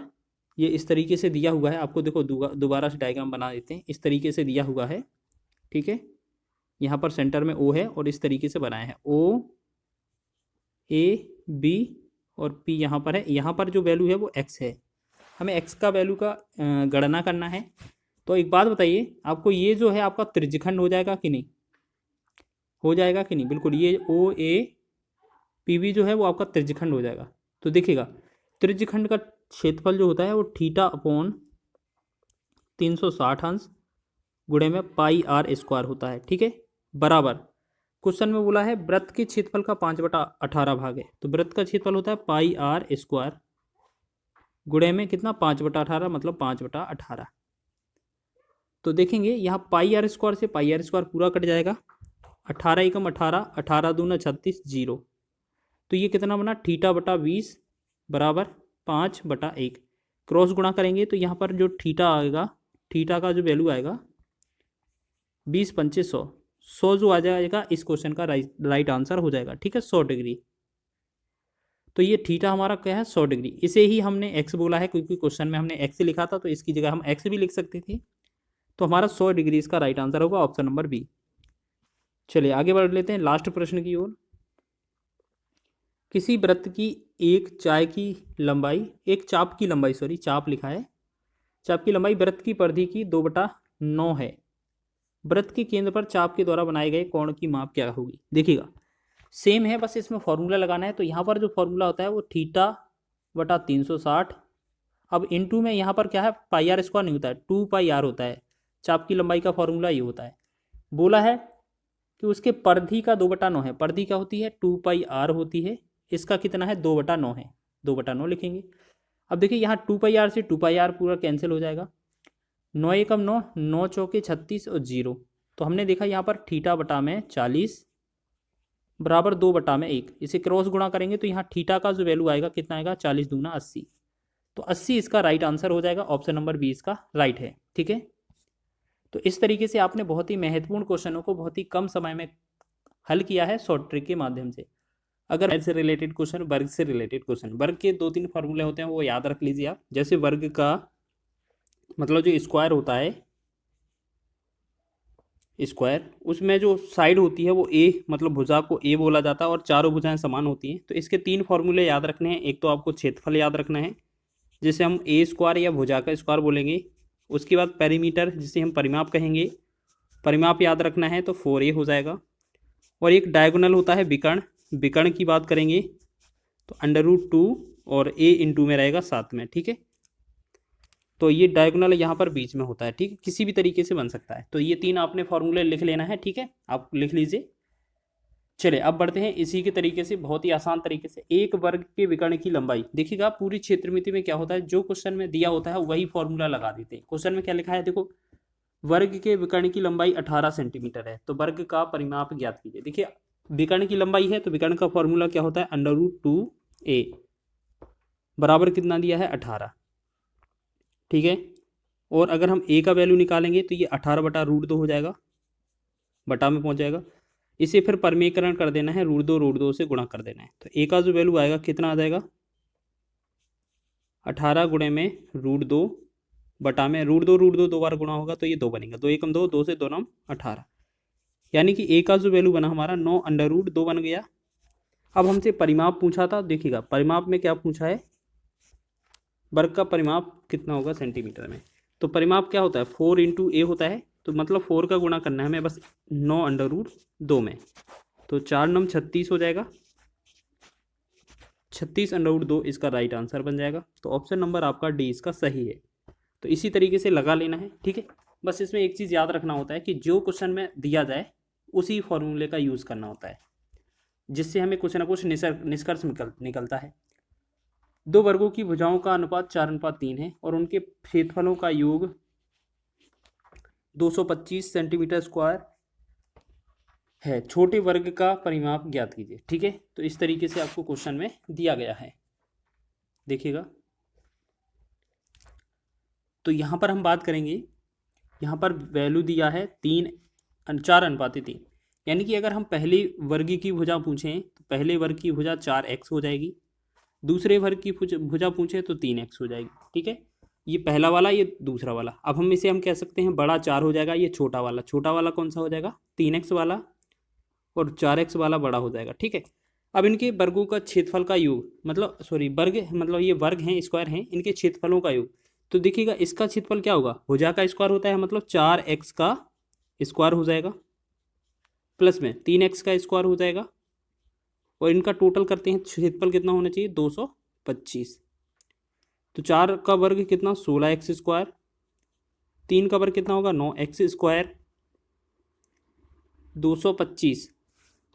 ये इस तरीके से दिया हुआ है, आपको देखो दोबारा से डायग्राम बना देते हैं, इस तरीके से दिया हुआ है, ठीक है। यहाँ पर सेंटर में O है और इस तरीके से बनाया है, OAB और P यहाँ पर है। यहाँ पर जो वैल्यू है वो x है, हमें x का वैल्यू का गणना करना है। तो एक बात बताइए, आपको ये जो है आपका त्रिज्यखंड हो जाएगा कि नहीं, हो जाएगा कि नहीं, बिल्कुल ये OAPB जो है वो आपका त्रिज्यखंड हो जाएगा। तो देखिएगा, त्रिज्यखंड का क्षेत्रफल जो होता है वो θ/360 गुणे में पाई आर स्क्वायर होता है, ठीक है, बराबर। क्वेश्चन में बोला है वृत्त के क्षेत्रफल का 5/18 भाग है, तो वृत्त का क्षेत्रफल होता है पाई आर स्क्वायर गुणे में कितना 5/18, मतलब 5/18। तो देखेंगे यहाँ पाई आर स्क्वायर से पाई आर स्क्वायर पूरा कट जाएगा, 18 एकम 18, 18 दूना 36, 0। तो ये कितना बना θ/20 बराबर 5/1। क्रॉस गुणा करेंगे तो यहाँ पर जो थीटा आएगा, थीटा का जो वैल्यू आएगा 20 पंचे 100, 100 जो आ जाएगा इस क्वेश्चन का राइट आंसर हो जाएगा, ठीक है, 100 डिग्री। तो ये थीटा हमारा क्या है 100 डिग्री। इसे ही हमने x बोला है क्योंकि क्वेश्चन में हमने x लिखा था, तो इसकी जगह हम x भी लिख सकते थे। तो हमारा 100 डिग्री इसका राइट आंसर होगा, ऑप्शन नंबर बी। चलिए आगे बढ़ लेते हैं लास्ट प्रश्न की ओर। किसी वृत्त की एक चाप की लंबाई, चाप लिखा है, चाप की लंबाई वृत्त की परिधि की 2/9 है। वृत्त के केंद्र पर चाप के द्वारा बनाए गए कोण की माप क्या होगी। देखिएगा, सेम है, बस इसमें फॉर्मूला लगाना है। तो यहाँ पर जो फॉर्मूला होता है वो θ/360। अब इनटू में यहाँ पर क्या है पाई आर स्क्वायर नहीं होता है, 2 पाई आर होता है। चाप की लंबाई का फॉर्मूला ये होता है। बोला है कि उसके परिधि का 2/9 है, परिधि क्या होती है 2 पाई आर होती है, इसका कितना है 2/9 है, 2/9 लिखेंगे। अब देखिए यहाँ 2πr से 2πr पूरा कैंसिल हो जाएगा, 9 एकम 9, 9 चौके 36 और 0। तो हमने देखा यहाँ पर थीटा बटा में 40 बराबर 2 बटा में 1, इसे क्रॉस गुणा करेंगे तो यहाँ थीटा का जो वैल्यू आएगा कितना आएगा, 40 दूना 80। तो 80 इसका राइट आंसर हो जाएगा, ऑप्शन नंबर बी इसका राइट है। ठीक है, तो इस तरीके से आपने बहुत ही महत्वपूर्ण क्वेश्चनों को बहुत ही कम समय में हल किया है शॉर्ट ट्रिक के माध्यम से। अगर से रिलेटेड क्वेश्चन, वर्ग से रिलेटेड क्वेश्चन, वर्ग के 2-3 फॉर्मूले होते हैं वो याद रख लीजिए आप। जैसे वर्ग का मतलब जो स्क्वायर होता है, स्क्वायर, उसमें जो साइड होती है वो ए, मतलब भुजा को ए बोला जाता है और चारों भुजाएं समान होती हैं। तो इसके 3 फॉर्मूले याद रखने हैं। एक तो आपको क्षेत्रफल याद रखना है जिसे हम ए स्क्वायर या भुजा का स्क्वायर बोलेंगे। उसके बाद पेरीमीटर जिसे हम परिमाप कहेंगे, परिमाप याद रखना है तो 4a हो जाएगा। और एक डायगोनल होता है विकर्ण, विकर्ण की बात करेंगे तो √2 और a इंटू में रहेगा साथ में। ठीक है, तो ये डायगोनल यहाँ पर बीच में होता है। ठीक है, किसी भी तरीके से बन सकता है। तो ये 3 आपने फॉर्मूले लिख लेना है। ठीक है, आप लिख लीजिए। चलिए अब बढ़ते हैं इसी के तरीके से, बहुत ही आसान तरीके से। एक वर्ग के विकर्ण की लंबाई, देखिएगा पूरी क्षेत्रमिति में क्या होता है, जो क्वेश्चन में दिया होता है वही फॉर्मूला लगा देते हैं। क्वेश्चन में क्या लिखा है, देखो वर्ग के विकर्ण की लंबाई 18 सेंटीमीटर है तो वर्ग का परिमाप ज्ञात कीजिए। देखिए विकर्ण की लंबाई है तो विकर्ण का फॉर्मूला क्या होता है, √2a बराबर कितना दिया है, 18। ठीक है, और अगर हम a का वैल्यू निकालेंगे तो ये 18 बटा √2 हो जाएगा, बटा में पहुंच जाएगा। इसे फिर परमीकरण कर देना है, √2 से गुणा कर देना है। तो a का जो वैल्यू आएगा कितना आ जाएगा, 18 गुणे में √2 बटा में √2 दो बार गुणा होगा तो ये 2 बनेगा, 2 एकम 2, 2 से 2 9 18। यानी कि a का जो वैल्यू बना हमारा 9√2 बन गया। अब हमसे परिमाप पूछा था, देखिएगा परिमाप में क्या पूछा है, वर्ग का परिमाप कितना होगा सेंटीमीटर में। तो परिमाप क्या होता है, 4 इंटू ए होता है। तो मतलब 4 का गुणा करना है हमें बस 9√2 में। तो 4 9 36 हो जाएगा, 36√2 इसका राइट आंसर बन जाएगा। तो ऑप्शन नंबर आपका डी इसका सही है। तो इसी तरीके से लगा लेना है। ठीक है, बस इसमें एक चीज़ याद रखना होता है कि जो क्वेश्चन में दिया जाए उसी फॉर्मूले का यूज़ करना होता है, जिससे हमें कुछ ना कुछ निष्कर्ष निकलता है। दो वर्गों की भुजाओं का अनुपात 4:3 है और उनके क्षेत्रफलों का योग 225 सेंटीमीटर स्क्वायर है। छोटे वर्ग का परिमाप ज्ञात कीजिए। ठीक है, तो इस तरीके से आपको क्वेश्चन में दिया गया है, देखिएगा। तो यहाँ पर हम बात करेंगे, यहाँ पर वैल्यू दिया है 4:3, यानी कि अगर हम पहले वर्ग की भुजा पूछें तो पहले वर्ग की भुजा 4x हो जाएगी, दूसरे वर्ग की भुजा पूछे तो 3x हो जाएगी। ठीक है, ये पहला वाला, ये दूसरा वाला। अब हम इसे हम कह सकते हैं बड़ा 4 हो जाएगा, ये छोटा वाला कौन सा हो जाएगा, 3x वाला, और 4x वाला बड़ा हो जाएगा। ठीक है, अब इनके वर्गों का क्षेत्रफल का योग, मतलब सॉरी वर्ग, मतलब ये वर्ग हैं, स्क्वायर हैं, इनके क्षेत्रफलों का योग। तो देखिएगा इसका क्षेत्रफल क्या होगा, भुजा का स्क्वायर होता है, मतलब 4x का स्क्वायर हो जाएगा, प्लस में 3x का स्क्वायर हो जाएगा, और इनका टोटल करते हैं, क्षेत्रफल कितना होना चाहिए, 225। तो 4 का वर्ग कितना, 16x स्क्वायर, 3 का वर्ग कितना होगा, 9x स्क्वायर, 225।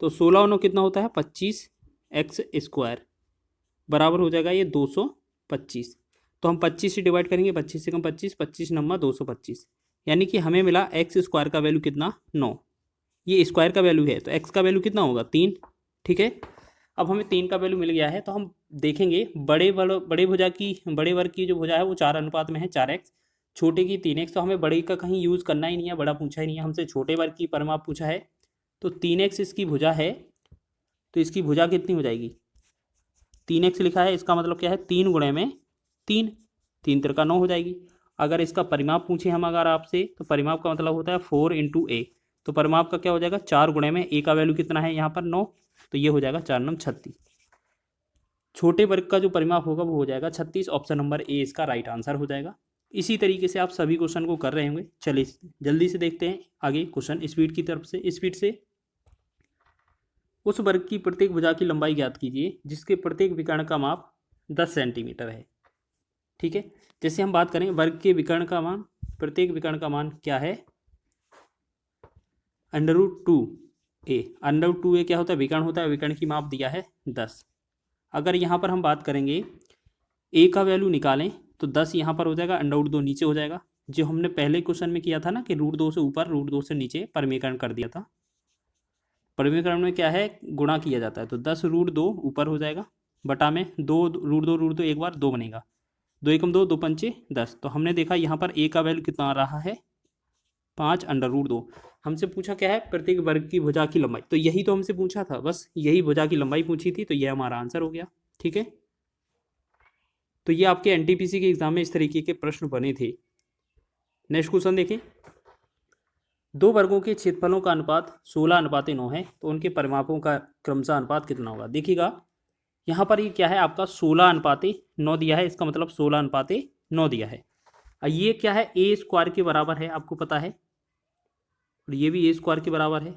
तो 16 और 9 कितना होता है, 25x स्क्वायर, बराबर हो जाएगा ये 225। तो हम 25 से डिवाइड करेंगे, 25 से कम 25, 25 नम्मा 225, यानी कि हमें मिला x स्क्वायर का वैल्यू कितना, 9। ये स्क्वायर का वैल्यू है तो x का वैल्यू कितना होगा, 3। ठीक है, अब हमें 3 का वैल्यू मिल गया है। तो हम देखेंगे बड़े वर्ग की जो भुजा है वो 4 अनुपात में है, 4x, छोटे की 3x। तो हमें बड़े का कहीं यूज़ करना ही नहीं है, बड़ा पूछा ही नहीं है हमसे, छोटे वर्ग की परिमाप पूछा है। तो 3x इसकी भुजा है, तो इसकी भुजा कितनी हो जाएगी, 3x लिखा है, इसका मतलब क्या है, 3 गुणे में 3, 3 3 9 हो जाएगी। अगर इसका परिमाप पूछे हम अगर आपसे, तो परिमाप का मतलब होता है 4 इंटू ए। तो परिमाप का क्या हो जाएगा, 4 गुणे में ए का वैल्यू कितना है यहाँ पर 9, तो ये हो जाएगा 4 9 36। छोटे वर्ग का जो परिमाप होगा वो हो जाएगा 36। ऑप्शन नंबर ए इसका राइट आंसर हो जाएगा। इसी तरीके से आप सभी क्वेश्चन को कर रहे होंगे। चलिए जल्दी से देखते हैं आगे क्वेश्चन स्पीड की तरफ से। स्पीड से, उस वर्ग की प्रत्येक भुजा की लंबाई ज्ञात कीजिए जिसके प्रत्येक विकर्ण का माप 10 सेंटीमीटर है। ठीक है, जैसे हम बात करें वर्ग के विकर्ण का मान, प्रत्येक विकर्ण का मान क्या है, √2a। √2a क्या होता है, विकर्ण होता है, विकर्ण की माप दिया है 10। अगर यहाँ पर हम बात करेंगे ए का वैल्यू निकालें तो 10 यहाँ पर हो जाएगा, √2 नीचे हो जाएगा। जो हमने पहले क्वेश्चन में किया था ना कि √2 से ऊपर √2 से नीचे परिमीकरण कर दिया था। परिमीकरण में क्या है, गुणा किया जाता है, तो 10 √2 ऊपर हो जाएगा, बटा में 2 √2 एक बार 2 बनेगा, 2 एकम 2, 2 पंचे 10। तो हमने देखा यहाँ पर ए का वैल्यू कितना आ रहा है, 5 √2। हमसे पूछा क्या है, प्रत्येक वर्ग की भुजा की लंबाई, तो यही तो हमसे पूछा था, बस यही भुजा की लंबाई पूछी थी, तो यह हमारा आंसर हो गया। ठीक है, तो ये आपके एनटीपीसी के एग्जाम में इस तरीके के प्रश्न बने थे। नेक्स्ट क्वेश्चन देखें, दो वर्गों के क्षेत्रफलों का अनुपात 16:9 है, तो उनके परिमापों का क्रमशः अनुपात कितना होगा। देखिएगा यहाँ पर ये क्या है, आपका 16:9 दिया है, इसका मतलब 16:9 दिया है। और ये क्या है, a² के बराबर है, आपको पता है, और ये भी a² के बराबर है,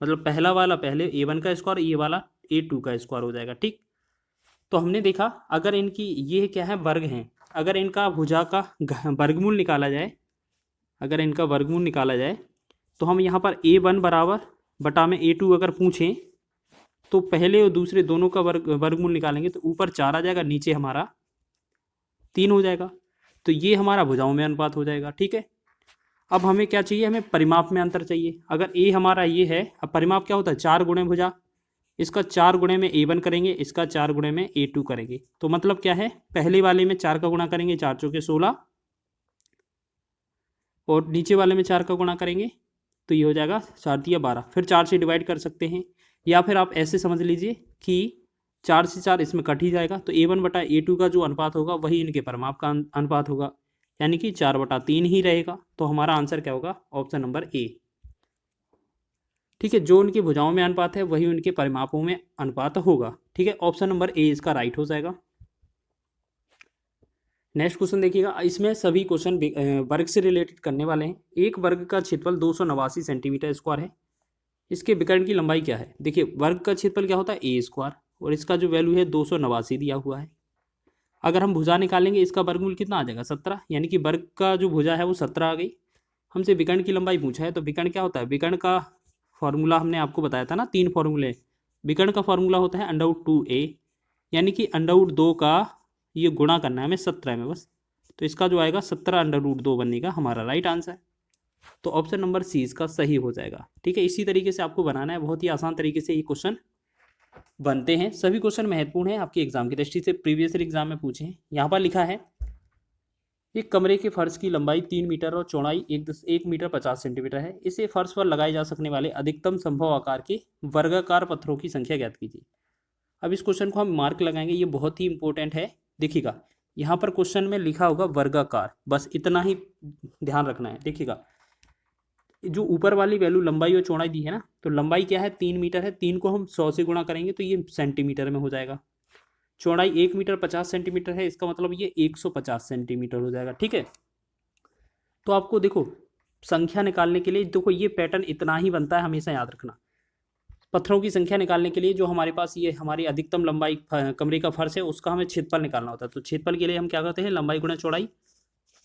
मतलब पहला वाला पहले a1 का स्क्वायर, ये वाला a2 का स्क्वायर हो जाएगा। ठीक, तो हमने देखा अगर इनकी ये क्या है, वर्ग हैं, अगर इनका भुजा का वर्गमूल निकाला जाए, अगर इनका वर्गमूल निकाला जाए तो हम यहाँ पर a1 बराबर बटा में a2 अगर पूछें तो पहले और दूसरे दोनों का वर्गमूल निकालेंगे तो ऊपर 4 आ जाएगा, नीचे हमारा 3 हो जाएगा, तो ये हमारा भुजाओं में अनुपात हो जाएगा। ठीक है, अब हमें क्या चाहिए, हमें परिमाप में अंतर चाहिए। अगर a हमारा ये है, अब परिमाप क्या होता है, 4 गुणे भुजा, इसका 4 गुणे में a1 करेंगे, इसका 4 गुणे में a2 करेंगे, तो मतलब क्या है, पहले वाले में 4 का गुणा करेंगे, 4 चौके 16, और नीचे वाले में 4 का गुणा करेंगे तो ये हो जाएगा 4 तिया 12, फिर 4 से डिवाइड कर सकते हैं, या फिर आप ऐसे समझ लीजिए कि 4 से 4 इसमें कट ही जाएगा, तो a1 बटा a2 का जो अनुपात होगा वही इनके परिमाप का अनुपात होगा, यानी कि 4/3 ही रहेगा। तो हमारा आंसर क्या होगा, ऑप्शन नंबर ए। ठीक है, जो उनकी भुजाओं में अनुपात है वही उनके परिमापों में अनुपात होगा। ठीक है, ऑप्शन नंबर ए इसका राइट हो जाएगा। नेक्स्ट क्वेश्चन देखिएगा, इसमें सभी क्वेश्चन वर्ग से रिलेटेड करने वाले हैं। एक वर्ग का क्षेत्रफल 289 सेंटीमीटर स्क्वायर है, इसके विकर्ण की लंबाई क्या है। देखिए वर्ग का क्षेत्रफल क्या होता है, a² और इसका जो वैल्यू है 289 दिया हुआ है। अगर हम भुजा निकालेंगे इसका वर्गमूल कितना आ जाएगा, 17, यानी कि वर्ग का जो भुजा है वो 17 आ गई। हमसे विकर्ण की लंबाई पूछा है, तो विकर्ण क्या होता है, विकर्ण का फॉर्मूला हमने आपको बताया था ना, 3 फॉर्मूले। विकर्ण का फॉर्मूला होता है √2a, यानी कि √2 का ये गुणा करना है हमें 17 में बस, तो इसका जो आएगा 17 √2 बनेगा हमारा राइट आंसर। तो ऑप्शन नंबर सी इसका सही हो जाएगा। ठीक है, इसी तरीके से आपको बनाना है, बहुत ही आसान तरीके से ये क्वेश्चन बनते हैं। सभी क्वेश्चन महत्वपूर्ण हैं आपके एग्जाम की दृष्टि से, प्रीवियस ईयर एग्जाम में पूछे हैं। यहाँ पर लिखा है एक कमरे के फर्श की लंबाई 3 मीटर और चौड़ाई 1 मीटर 50 सेंटीमीटर है, इसे फर्श पर लगाए जा सकने वाले अधिकतम संभव आकार के वर्गाकार पत्थरों की संख्या ज्ञात कीजिए। अब इस क्वेश्चन को हम मार्क लगाएंगे, ये बहुत ही इंपॉर्टेंट है। देखिएगा यहाँ पर क्वेश्चन में लिखा होगा वर्गाकार, बस इतना ही ध्यान रखना है। देखिएगा जो ऊपर वाली वैल्यू लंबाई और चौड़ाई दी है ना, तो लंबाई क्या है, 3 मीटर है, 3 को हम 100 से गुणा करेंगे तो ये सेंटीमीटर में हो जाएगा। चौड़ाई 1 मीटर 50 सेंटीमीटर है, इसका मतलब ये 150 सेंटीमीटर हो जाएगा। ठीक है, तो आपको देखो संख्या निकालने के लिए देखो ये पैटर्न इतना ही बनता है, हमेशा याद रखना। पत्थरों की संख्या निकालने के लिए जो हमारे पास ये हमारी अधिकतम लंबाई कमरे का फर्श है उसका हमें क्षेत्रफल निकालना होता है, तो क्षेत्रफल के लिए हम क्या करते हैं, लंबाई गुणा चौड़ाई,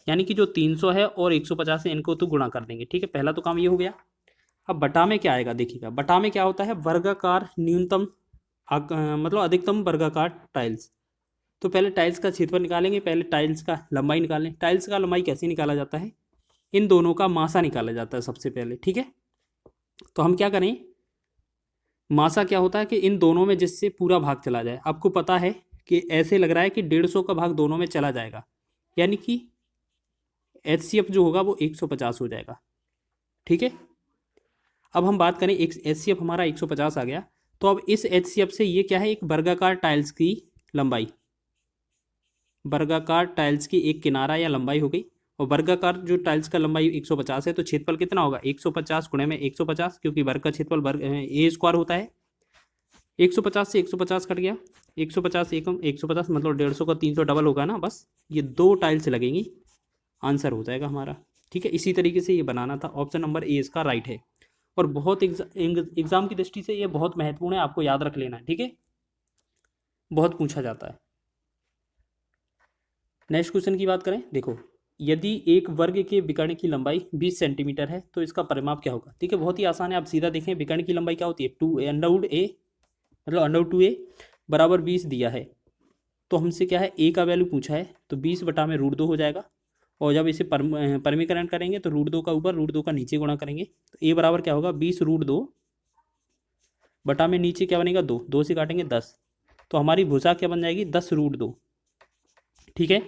यानी कि जो 300 है और 150 है इनको तो गुणा कर देंगे। ठीक है, पहला तो काम ये हो गया। अब बटा में क्या आएगा, देखिएगा बटा में क्या होता है, वर्गाकार न्यूनतम मतलब अधिकतम वर्गाकार टाइल्स। तो पहले टाइल्स का क्षेत्रफल निकालेंगे, पहले टाइल्स का लंबाई निकालें। टाइल्स का लंबाई कैसे निकाला जाता है, इन दोनों का मासा निकाला जाता है सबसे पहले। ठीक है, तो हम क्या करें, मासा क्या होता है कि इन दोनों में जिससे पूरा भाग चला जाए। आपको पता है कि ऐसे लग रहा है कि 150 का भाग दोनों में चला जाएगा, यानी कि HCF जो होगा वो 150 हो जाएगा। ठीक है, अब हम बात करें HCF हमारा 150 आ गया, तो अब इस HCF से ये क्या है, एक वर्गाकार टाइल्स की लंबाई, वर्गाकार टाइल्स की एक किनारा या लंबाई हो गई। और वर्गाकार जो टाइल्स का लंबाई 150 है, तो क्षेत्रफल कितना होगा, 150 गुणे में 150, क्योंकि वर्ग का क्षेत्रफल वर्ग a² होता है। 150 से 150 कट गया, 150 एकम 150 मतलब 150 का 300 डबल होगा ना, बस ये 2 टाइल्स लगेंगी, आंसर हो जाएगा हमारा। ठीक है, इसी तरीके से ये बनाना था, ऑप्शन नंबर ए इसका राइट है। और बहुत एग्जाम की दृष्टि से ये बहुत महत्वपूर्ण है, आपको याद रख लेना है। ठीक है, बहुत पूछा जाता है। नेक्स्ट क्वेश्चन की बात करें, देखो यदि एक वर्ग के विकर्ण की लंबाई 20 सेंटीमीटर है तो इसका परिमाप क्या होगा। ठीक है, बहुत ही आसान है, आप सीधा देखें, विकर्ण की लंबाई क्या होती है, 2a मतलब √2a बराबर 20 दिया है। तो हमसे क्या है, ए का वैल्यू पूछा है, तो 20/√2 हो जाएगा। और जब इसे परमीकरण करेंगे तो √2 का ऊपर √2 का नीचे गुणा करेंगे, तो ए बराबर क्या होगा, 20√2 बटा में नीचे क्या बनेगा, 2, 2 से काटेंगे 10, तो हमारी भुजा क्या बन जाएगी, 10√2। ठीक है।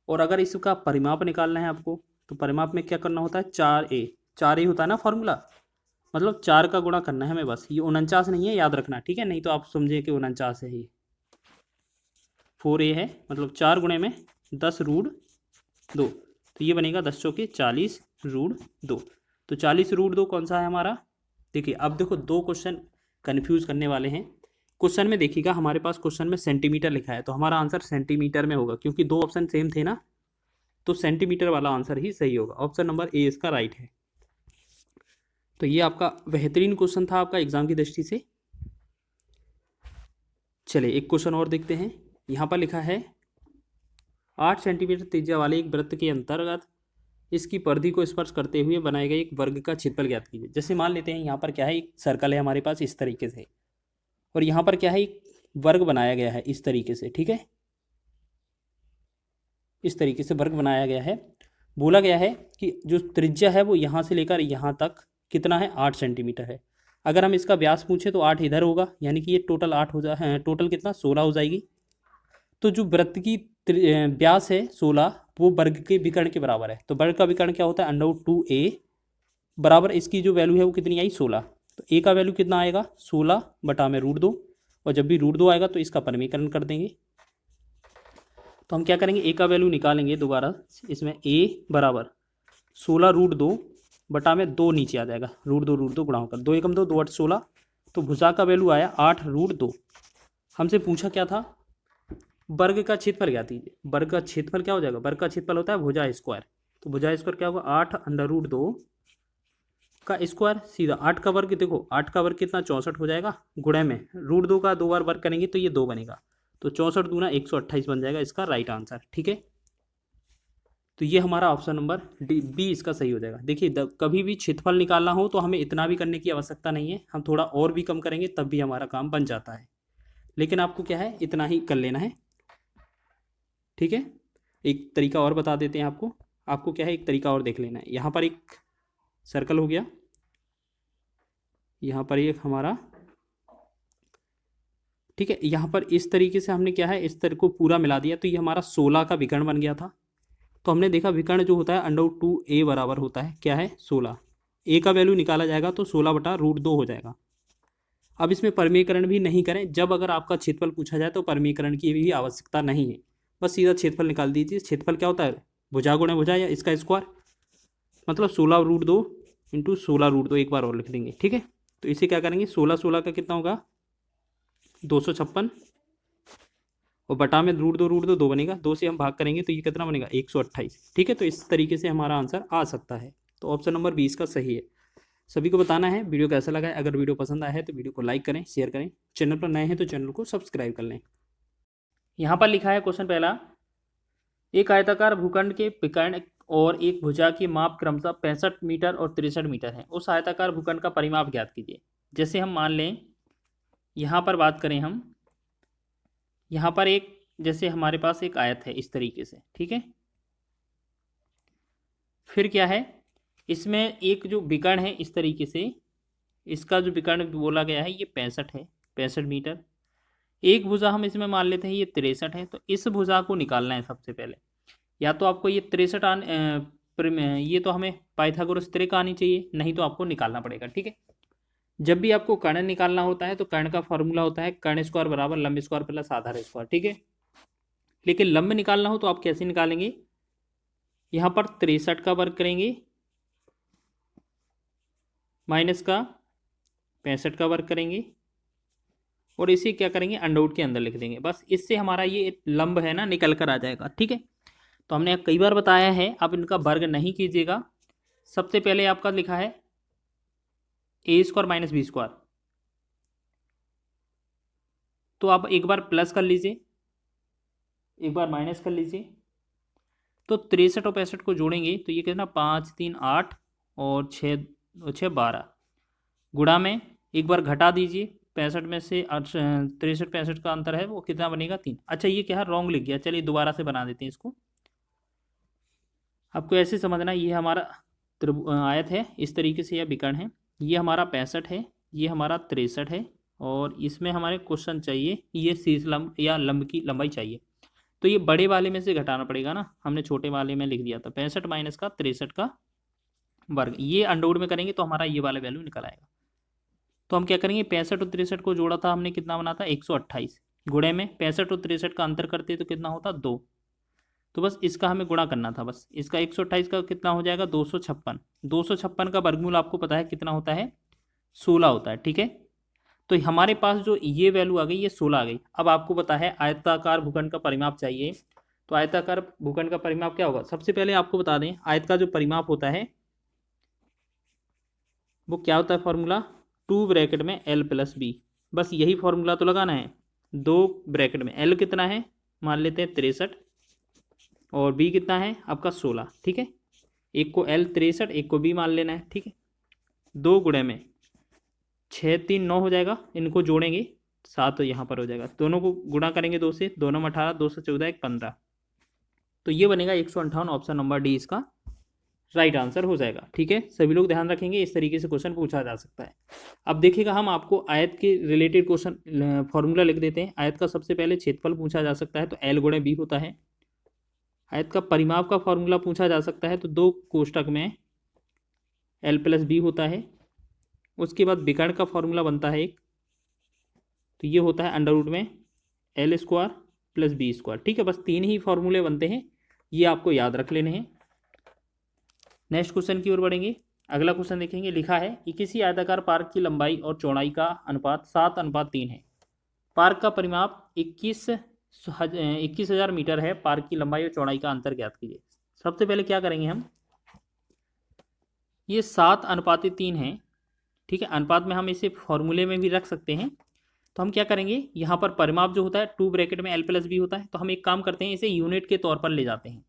और अगर इसका परिमाप निकालना है आपको, तो परिमाप में क्या करना होता है, 4a, 4a होता है ना फॉर्मूला, मतलब 4 का गुणा करना है हमें बस, ये 49 नहीं है, याद रखना, ठीक है, नहीं तो आप समझे कि 49 है, ये 4a है, मतलब 4 गुणे में 10√2, तो ये बनेगा 10 चौके 40√2। तो 40√2 कौन सा है हमारा, देखिए अब देखो दो क्वेश्चन कन्फ्यूज करने वाले हैं। क्वेश्चन में देखिएगा, हमारे पास क्वेश्चन में सेंटीमीटर लिखा है, तो हमारा आंसर सेंटीमीटर में होगा, क्योंकि दो ऑप्शन सेम थे ना, तो सेंटीमीटर वाला आंसर ही सही होगा। ऑप्शन नंबर ए इसका राइट है। तो ये आपका बेहतरीन क्वेश्चन था आपका एग्जाम की दृष्टि से। चलिए एक क्वेश्चन और देखते हैं। यहाँ पर लिखा है 8 सेंटीमीटर त्रिज्या वाले एक वृत्त के अंतर्गत इसकी परिधि को स्पर्श करते हुए बनाए गए एक वर्ग का क्षेत्रफल ज्ञात कीजिए। जैसे मान लेते हैं यहाँ पर क्या है, एक सर्कल है हमारे पास इस तरीके से, और यहाँ पर क्या है, एक वर्ग बनाया गया है इस तरीके से, ठीक है, इस तरीके से वर्ग बनाया गया है। बोला गया है कि जो त्रिज्या है वो यहाँ से लेकर यहाँ तक कितना है, 8 सेंटीमीटर है। अगर हम इसका व्यास पूछे तो 8 इधर होगा, यानी कि ये टोटल 8 हो जाए, टोटल कितना 16 हो जाएगी। तो जो वृत्त की व्यास है 16, वो वर्ग के विकर्ण के बराबर है। तो वर्ग का विकर्ण क्या होता है, √2a बराबर इसकी जो वैल्यू है वो कितनी आई, 16। तो a का वैल्यू कितना आएगा, 16 बटा में √2, और जब भी √2 आएगा तो इसका परमीकरण कर देंगे। तो हम क्या करेंगे, a का वैल्यू निकालेंगे दोबारा, इसमें a बराबर 16√2 बटा में 2 नीचे आ जाएगा, √2 गुणा होकर 2 एकम 2, 2 8 16। तो भुजा का वैल्यू आया 8√2। हमसे पूछा क्या था, वर्ग का क्षेत्रफल ज्ञात कीजिए। वर्ग का क्षेत्रफल क्या हो जाएगा, वर्ग का क्षेत्रफल होता है भुजा स्क्वायर, तो भुजा स्क्वायर क्या होगा, 8√2 का स्क्वायर, सीधा 8 का वर्ग, देखो 8 का वर्ग कितना 64 हो जाएगा, गुणे में √2 का 2 बार वर्ग करेंगे तो ये 2 बनेगा, तो 64 दूना 128 बन जाएगा इसका राइट आंसर। ठीक है, तो ये हमारा ऑप्शन नंबर बी इसका सही हो जाएगा। देखिए कभी भी क्षेत्रफल निकालना हो तो हमें इतना भी करने की आवश्यकता नहीं है, हम थोड़ा और भी कम करेंगे तब भी हमारा काम बन जाता है, लेकिन आपको क्या है, इतना ही कर लेना है। ठीक है, एक तरीका और बता देते हैं आपको, आपको क्या है, एक तरीका और देख लेना है। यहाँ पर एक सर्कल हो गया, यहाँ पर एक हमारा, ठीक है, यहाँ पर इस तरीके से हमने क्या है, इस तरह को पूरा मिला दिया, तो ये हमारा 16 का विकर्ण बन गया था। तो हमने देखा विकर्ण जो होता है √2a बराबर होता है क्या है, 16। a का वैल्यू निकाला जाएगा तो 16 बटा √2 हो जाएगा। अब इसमें परमीकरण भी नहीं करें, जब अगर आपका क्षेत्रफल पूछा जाए तो परमीकरण की भी आवश्यकता नहीं है, बस सीधा क्षेत्रफल निकाल दीजिए। क्षेत्रफल क्या होता है, भुजा गुणे भुजा या इसका स्क्वायर, मतलब 16√2 इंटू 16√2, एक बार और लिख देंगे। ठीक है, तो इसे क्या करेंगे, 16 का कितना होगा 256, और बटा में √2 2 बनेगा, 2 से हम भाग करेंगे तो ये कितना बनेगा 128। ठीक है, तो इस तरीके से हमारा आंसर आ सकता है। तो ऑप्शन नंबर 20 का सही है। सभी को बताना है वीडियो कैसा लगा है, अगर वीडियो पसंद आया है तो वीडियो को लाइक करें, शेयर करें, चैनल पर नए हैं तो चैनल को सब्सक्राइब कर लें। यहाँ पर लिखा है क्वेश्चन पहला, एक आयताकार भूखंड के विकर्ण और एक भुजा की माप क्रमशः 65 मीटर और 63 मीटर है, उस आयताकार भूखंड का परिमाप ज्ञात कीजिए। जैसे हम मान लें, यहाँ पर बात करें हम, यहाँ पर एक, जैसे हमारे पास एक आयत है इस तरीके से, ठीक है, फिर क्या है, इसमें एक जो विकर्ण है इस तरीके से, इसका जो विकर्ण बोला गया है ये 65 है, 65 मीटर। एक भुजा हम इसमें मान लेते हैं ये 63 है, तो इस भुजा को निकालना है सबसे पहले। या तो आपको ये 63 ये तो हमें पाइथागोरस त्रिक आनी चाहिए, नहीं तो आपको निकालना पड़ेगा। ठीक है, जब भी आपको कर्ण निकालना होता है तो कर्ण का फॉर्मूला होता है कर्ण स्क्वायर बराबर लंब स्क्वायर प्लस आधार स्क्वायर। ठीक है, लेकिन लंब निकालना हो तो आप कैसे निकालेंगे, यहाँ पर 63 का वर्ग करेंगे माइनस का 65 का वर्ग करेंगे, और इसे क्या करेंगे अंडरवुड के अंदर लिख देंगे, बस इससे हमारा ये लंब है ना निकल कर आ जाएगा। ठीक है, तो हमने कई बार बताया है, आप इनका वर्ग नहीं कीजिएगा। सबसे पहले आपका लिखा है a² माइनस b², तो आप एक बार प्लस कर लीजिए, एक बार माइनस कर लीजिए, तो 63 और 65 को जोड़ेंगे तो ये कितना 5 3 8 और 6 6 12, गुणा में एक बार घटा दीजिए, 65 में से 63 65 का अंतर है वो कितना बनेगा 3। अच्छा ये क्या है, रॉन्ग लिख गया, चलिए दोबारा से बना देते हैं इसको। आपको ऐसे समझना, ये हमारा आयत है, इस तरीके से यह विकर्ण है, ये हमारा 65 है, ये हमारा 63 है, और इसमें हमारे क्वेश्चन चाहिए ये शीर्ष लंब या लंब की लंबाई चाहिए। तो ये बड़े वाले में से घटाना पड़ेगा ना, हमने छोटे वाले में लिख दिया था 65 माइनस का 63 का वर्ग, ये अंडरवुड में करेंगे तो हमारा ये वाला वैल्यू निकल आएगा। तो हम क्या करेंगे, 65 और 63 को जोड़ा था हमने, कितना बना था 128, गुणे में 65 और 63 का अंतर करते तो कितना होता 2, तो बस इसका हमें गुणा करना था, बस इसका 128 का कितना हो जाएगा 256, 256 का वर्गमूल आपको पता है कितना होता है 16 होता है, ठीक है। तो हमारे पास जो ये वैल्यू आ गई ये 16 आ गई। अब आपको पता है आयताकार भूखंड का परिमाप चाहिए, तो आयताकार भूखंड का परिमाप क्या होगा, सबसे पहले आपको बता दें आयत का जो परिमाप होता है वो क्या होता है, फॉर्मूला 2 ब्रैकेट में L प्लस बी, बस यही फॉर्मूला तो लगाना है। 2 ब्रैकेट में L कितना है, मान लेते हैं 63, और B कितना है आपका 16, ठीक है। एक को L 63, एक को B मान लेना है, ठीक है। 2 गुणे में 6 3 9 हो जाएगा, इनको जोड़ेंगे 7 यहाँ पर हो जाएगा, दोनों को गुणा करेंगे 2 से, 2 9 18, 2 से 14 1 15, तो ये बनेगा 158, ऑप्शन नंबर डी इसका राइट आंसर हो जाएगा, ठीक है। सभी लोग ध्यान रखेंगे, इस तरीके से क्वेश्चन पूछा जा सकता है। अब देखिएगा हम आपको आयत के रिलेटेड क्वेश्चन फॉर्मूला लिख देते हैं। आयत का सबसे पहले क्षेत्रफल पूछा जा सकता है तो L गुणे B होता है। आयत का परिमाप का फॉर्मूला पूछा जा सकता है तो 2 कोष्टक में L प्लस बी होता है। उसके बाद विकर्ण का फॉर्मूला बनता है एक, तो ये होता है अंडरवुड में L square plus B square, ठीक है। बस 3 ही फॉर्मूले बनते हैं, ये आपको याद रख लेने हैं। नेक्स्ट क्वेश्चन की ओर बढ़ेंगे। अगला क्वेश्चन देखेंगे, लिखा है कि किसी आयताकार पार्क की लंबाई और चौड़ाई का अनुपात 7:3 है। पार्क का परिमाप 21,000 मीटर है। पार्क की लंबाई और चौड़ाई का अंतर ज्ञात कीजिए। सबसे पहले क्या करेंगे हम, ये 7:3 है, ठीक है। अनुपात में हम इसे फॉर्मूले में भी रख सकते हैं। तो हम क्या करेंगे, यहाँ पर परिमाप जो होता है 2 ब्रैकेट में L प्लस बी होता है, तो हम एक काम करते हैं, इसे यूनिट के तौर पर ले जाते हैं।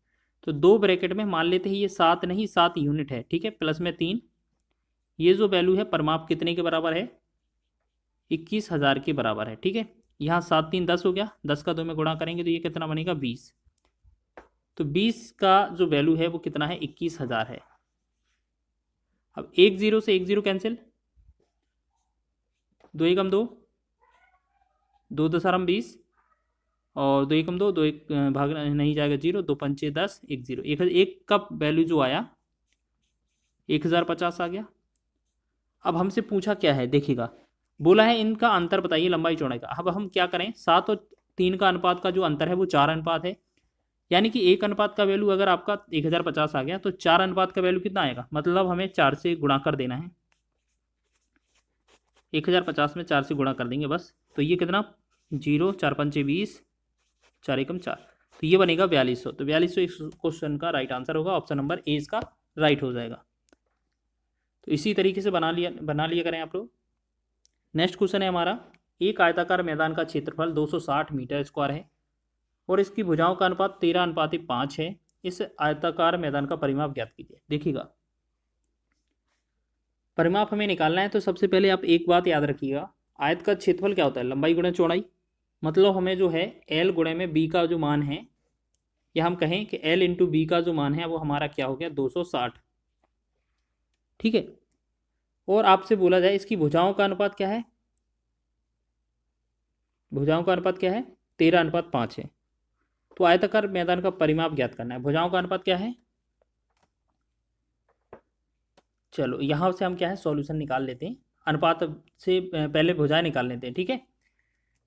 तो 2 ब्रैकेट में मान लेते हैं ये 7 नहीं 7 यूनिट है, ठीक है, प्लस में 3, ये जो वैल्यू है परिमाप कितने के बराबर है 21,000 के बराबर है, ठीक है। यहाँ 7 3 10 हो गया, 10 का 2 में गुणा करेंगे तो ये कितना बनेगा 20, तो 20 का जो वैल्यू है वो कितना है 21,000 है। अब 1 0 से 1 0 कैंसिल, 2 एकम 2, 2 दशमलव 20, और 2 एकम 2, 2 एक भाग नहीं जाएगा 0, 2 पंचे 10, 1 0, एक का वैल्यू जो आया 1050 आ गया। अब हमसे पूछा क्या है, देखिएगा बोला है इनका अंतर बताइए लंबाई चौड़ाई का। अब हम क्या करें, 7 और 3 का अनुपात का जो अंतर है वो 4 अनुपात है, यानी कि 1 अनुपात का वैल्यू अगर आपका 1050 आ गया तो 4 अनुपात का वैल्यू कितना आएगा, मतलब हमें 4 से गुणा कर देना है। 1050 में 4 से गुणा कर देंगे बस, तो ये कितना 0 4 पंचे 20, 4 एकम 4, तो ये बनेगा 4200। तो 4200 इस क्वेश्चन का राइट आंसर होगा, ऑप्शन नंबर ए इसका राइट हो जाएगा। तो इसी तरीके से बना लिया करें आप लोग। नेक्स्ट क्वेश्चन है हमारा, एक आयताकार मैदान का क्षेत्रफल 260 मीटर स्क्वायर है और इसकी भुजाओं का अनुपात 13:5 है। इस आयताकार मैदान का परिमाप ज्ञात कीजिए। देखिएगा परिमाप हमें निकालना है, तो सबसे पहले आप एक बात याद रखिएगा, आयत का क्षेत्रफल क्या होता है लंबाई गुणे चौड़ाई, मतलब हमें जो है L गुणे में B का जो मान है, या हम कहें कि L इंटू बी का जो मान है वो हमारा क्या हो गया 260, ठीक है। और आपसे बोला जाए इसकी भुजाओं का अनुपात क्या है, भुजाओं का अनुपात क्या है 13:5 है। तो आयताकार मैदान का परिमाप ज्ञात करना है, भुजाओं का अनुपात क्या है, चलो यहाँ से हम क्या है सॉल्यूशन निकाल लेते हैं। अनुपात से पहले भुजाएं निकाल लेते हैं, ठीक है।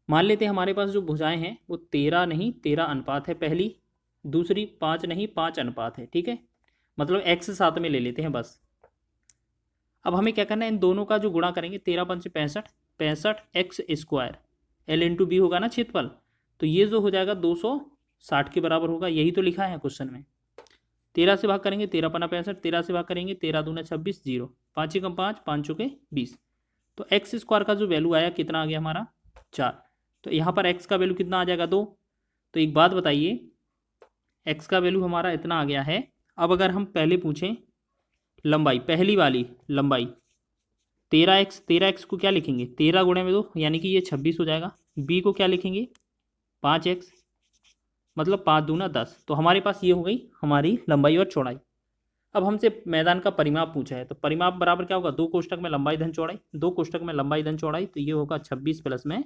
मान लेते हैं हमारे पास जो भुजाएं हैं वो 13 नहीं 13 अनुपात है पहली, दूसरी 5 नहीं 5 अनुपात है, ठीक है। मतलब x साथ में ले लेते हैं बस। अब हमें क्या करना है, इन दोनों का जो गुणा करेंगे 13 पंच 65, 65 x square, L into B होगा ना क्षेत्रफल, तो ये जो हो जाएगा 260 के बराबर होगा, यही तो लिखा है क्वेश्चन में। 13 से भाग करेंगे 13 पन्ना 65, 13 से भाग करेंगे 13 दूना 26, 0 5 एकम 5, 5 चौके 20, तो एक्स स्क्वायर का जो वैल्यू आया कितना आ गया हमारा 4। तो यहाँ पर x का वैल्यू कितना आ जाएगा 2। तो एक बात बताइए, x का वैल्यू हमारा इतना आ गया है। अब अगर हम पहले पूछें लंबाई, पहली वाली लंबाई 13x को क्या लिखेंगे 13 गुणे में 2 यानी कि ये 26 हो जाएगा। b को क्या लिखेंगे 5x मतलब 5 दूना 10। तो हमारे पास ये हो गई हमारी लंबाई और चौड़ाई। अब हमसे मैदान का परिमाप पूछा है, तो परिमाप बराबर क्या होगा 2 कोष्टक में लंबाई धन चौड़ाई, 2 कोष्टक में लंबाई धन चौड़ाई, तो ये होगा 26 प्लस में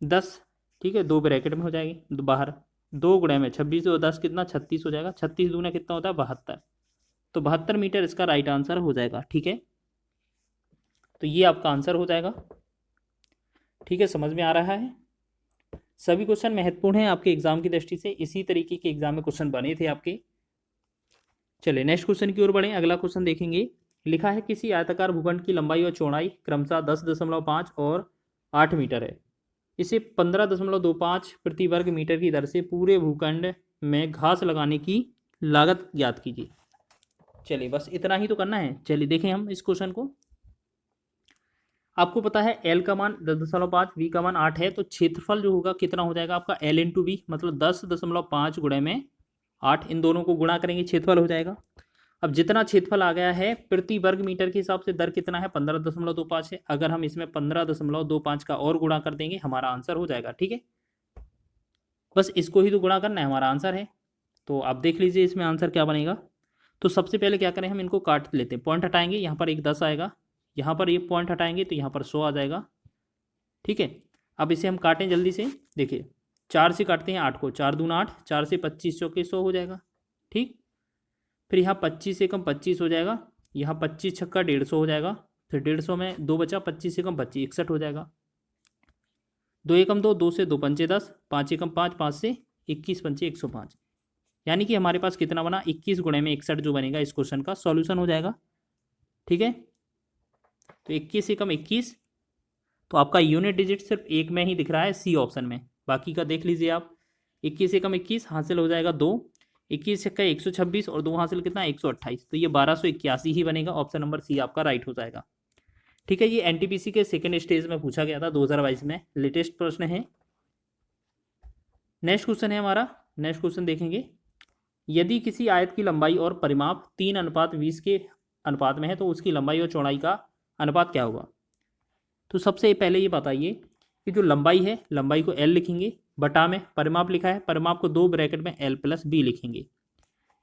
10। ठीक है, 2 ब्रैकेट में हो जाएगी बाहर, 2 गुणे में 26 और 10 कितना 36 हो जाएगा। 36 दूना कितना होता है 72, तो 72 मीटर इसका राइट आंसर हो जाएगा। ठीक है, तो ये आपका आंसर हो जाएगा। ठीक है, समझ में आ रहा है। सभी क्वेश्चन महत्वपूर्ण हैं आपके एग्जाम की दृष्टि से, इसी तरीके के एग्जाम में क्वेश्चन बने थे आपके। चलिए नेक्स्ट क्वेश्चन की ओर बढ़े। अगला क्वेश्चन देखेंगे। लिखा है किसी आयताकार भूखंड की लंबाई और चौड़ाई क्रमशः 10.5 और 8 मीटर है। इसे 15.25 प्रति वर्ग मीटर की दर से पूरे भूखंड में घास लगाने की लागत ज्ञात कीजिए। चलिए बस इतना ही तो करना है। चलिए देखें हम इस क्वेश्चन को। आपको पता है L का मान 10.5, V का मान 8 है, तो क्षेत्रफल जो होगा कितना हो जाएगा आपका L इंटू V, मतलब 10.5 गुणे में 8, इन दोनों को गुणा करेंगे क्षेत्रफल हो जाएगा। अब जितना क्षेत्रफल आ गया है प्रति वर्ग मीटर के हिसाब से दर कितना है 15.25 है। अगर हम इसमें 15.25 का और गुणा कर देंगे हमारा आंसर हो जाएगा। ठीक है, बस इसको ही तो गुणा करना है, हमारा आंसर है। तो आप देख लीजिए इसमें आंसर क्या बनेगा। तो सबसे पहले क्या करें, हम इनको काट लेते हैं, पॉइंट हटाएंगे, यहाँ पर एक 10 आएगा, यहाँ पर ये पॉइंट हटाएंगे तो यहाँ पर 100 आ जाएगा। ठीक है, अब इसे हम काटें जल्दी से। देखिए 4 से काटते हैं 8 को, 4 दूना 8, 4 से 25 चौके 100 हो जाएगा। ठीक, फिर यहाँ 25 से कम 25 हो जाएगा, यहाँ 25 छक्का 150 हो जाएगा, फिर 150 में 2 बचा, 25 से कम 25 61 हो जाएगा। 2 एकम 2, 2 से 2 पंचे 10, 5 एकम 5, 5 से 21 पंचे 105, यानी कि हमारे पास कितना बना 21 गुणे में 61 जो बनेगा इस क्वेश्चन का सॉल्यूशन हो जाएगा। ठीक है, तो 21 एकम 21, तो आपका यूनिट डिजिट सिर्फ एक में ही दिख रहा है सी ऑप्शन में, बाकी का देख लीजिए आप। 21 एकम 21 हासिल हो जाएगा 2, 21 छक्का 126 और 2 हासिल कितना 128, तो ये 1281 ही बनेगा। ऑप्शन नंबर सी आपका राइट हो जाएगा। ठीक है, ये एनटीपीसी के सेकेंड स्टेज में पूछा गया था 2022 में, लेटेस्ट प्रश्न है। नेक्स्ट क्वेश्चन है हमारा, नेक्स्ट क्वेश्चन देखेंगे। यदि किसी आयत की लंबाई और परिमाप 3:20 के अनुपात में है तो उसकी लंबाई और चौड़ाई का अनुपात क्या होगा। तो सबसे पहले ये बताइए कि जो लंबाई है, लंबाई को L लिखेंगे, बटा में परिमाप लिखा है, परिमाप को 2 ब्रैकेट में L प्लस B लिखेंगे।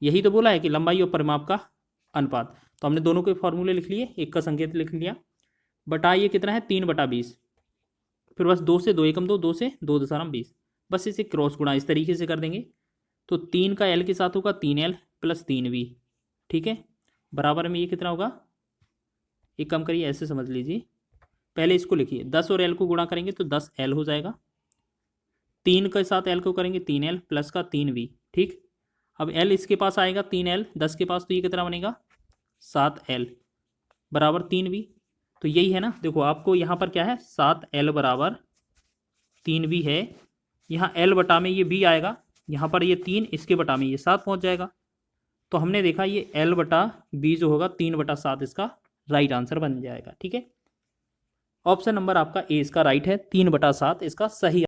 यही तो बोला है कि लंबाई और परिमाप का अनुपात, तो हमने दोनों के फॉर्मूले लिख लिए, एक का संकेत लिख लिया। बटा ये कितना है 3/20, फिर बस 2 से 2 एकम 2, 2 से 2 दशमलव 20, बस इसे क्रॉस गुणा इस तरीके से कर देंगे। तो 3 का L के साथ होगा 3L प्लस 3V। ठीक है, बराबर में ये कितना होगा, एक कम करिए ऐसे समझ लीजिए, पहले इसको लिखिए 10 और L को गुणा करेंगे तो 10L हो जाएगा, 3 के साथ L को करेंगे 3L प्लस का 3V। ठीक, अब L इसके पास आएगा 3L 10 के पास, तो ये कितना बनेगा 7L बराबर 3V। तो यही है ना, देखो आपको यहाँ पर क्या है 7L बराबर 3V है, यहाँ L बटा में ये B आएगा, यहाँ पर ये 3, इसके बटा में ये 7 पहुँच जाएगा। तो हमने देखा ये L बटा B जो होगा 3/7 इसका राइट आंसर बन जाएगा। ठीक है, ऑप्शन नंबर आपका ए इसका राइट है, 3/7 इसका सही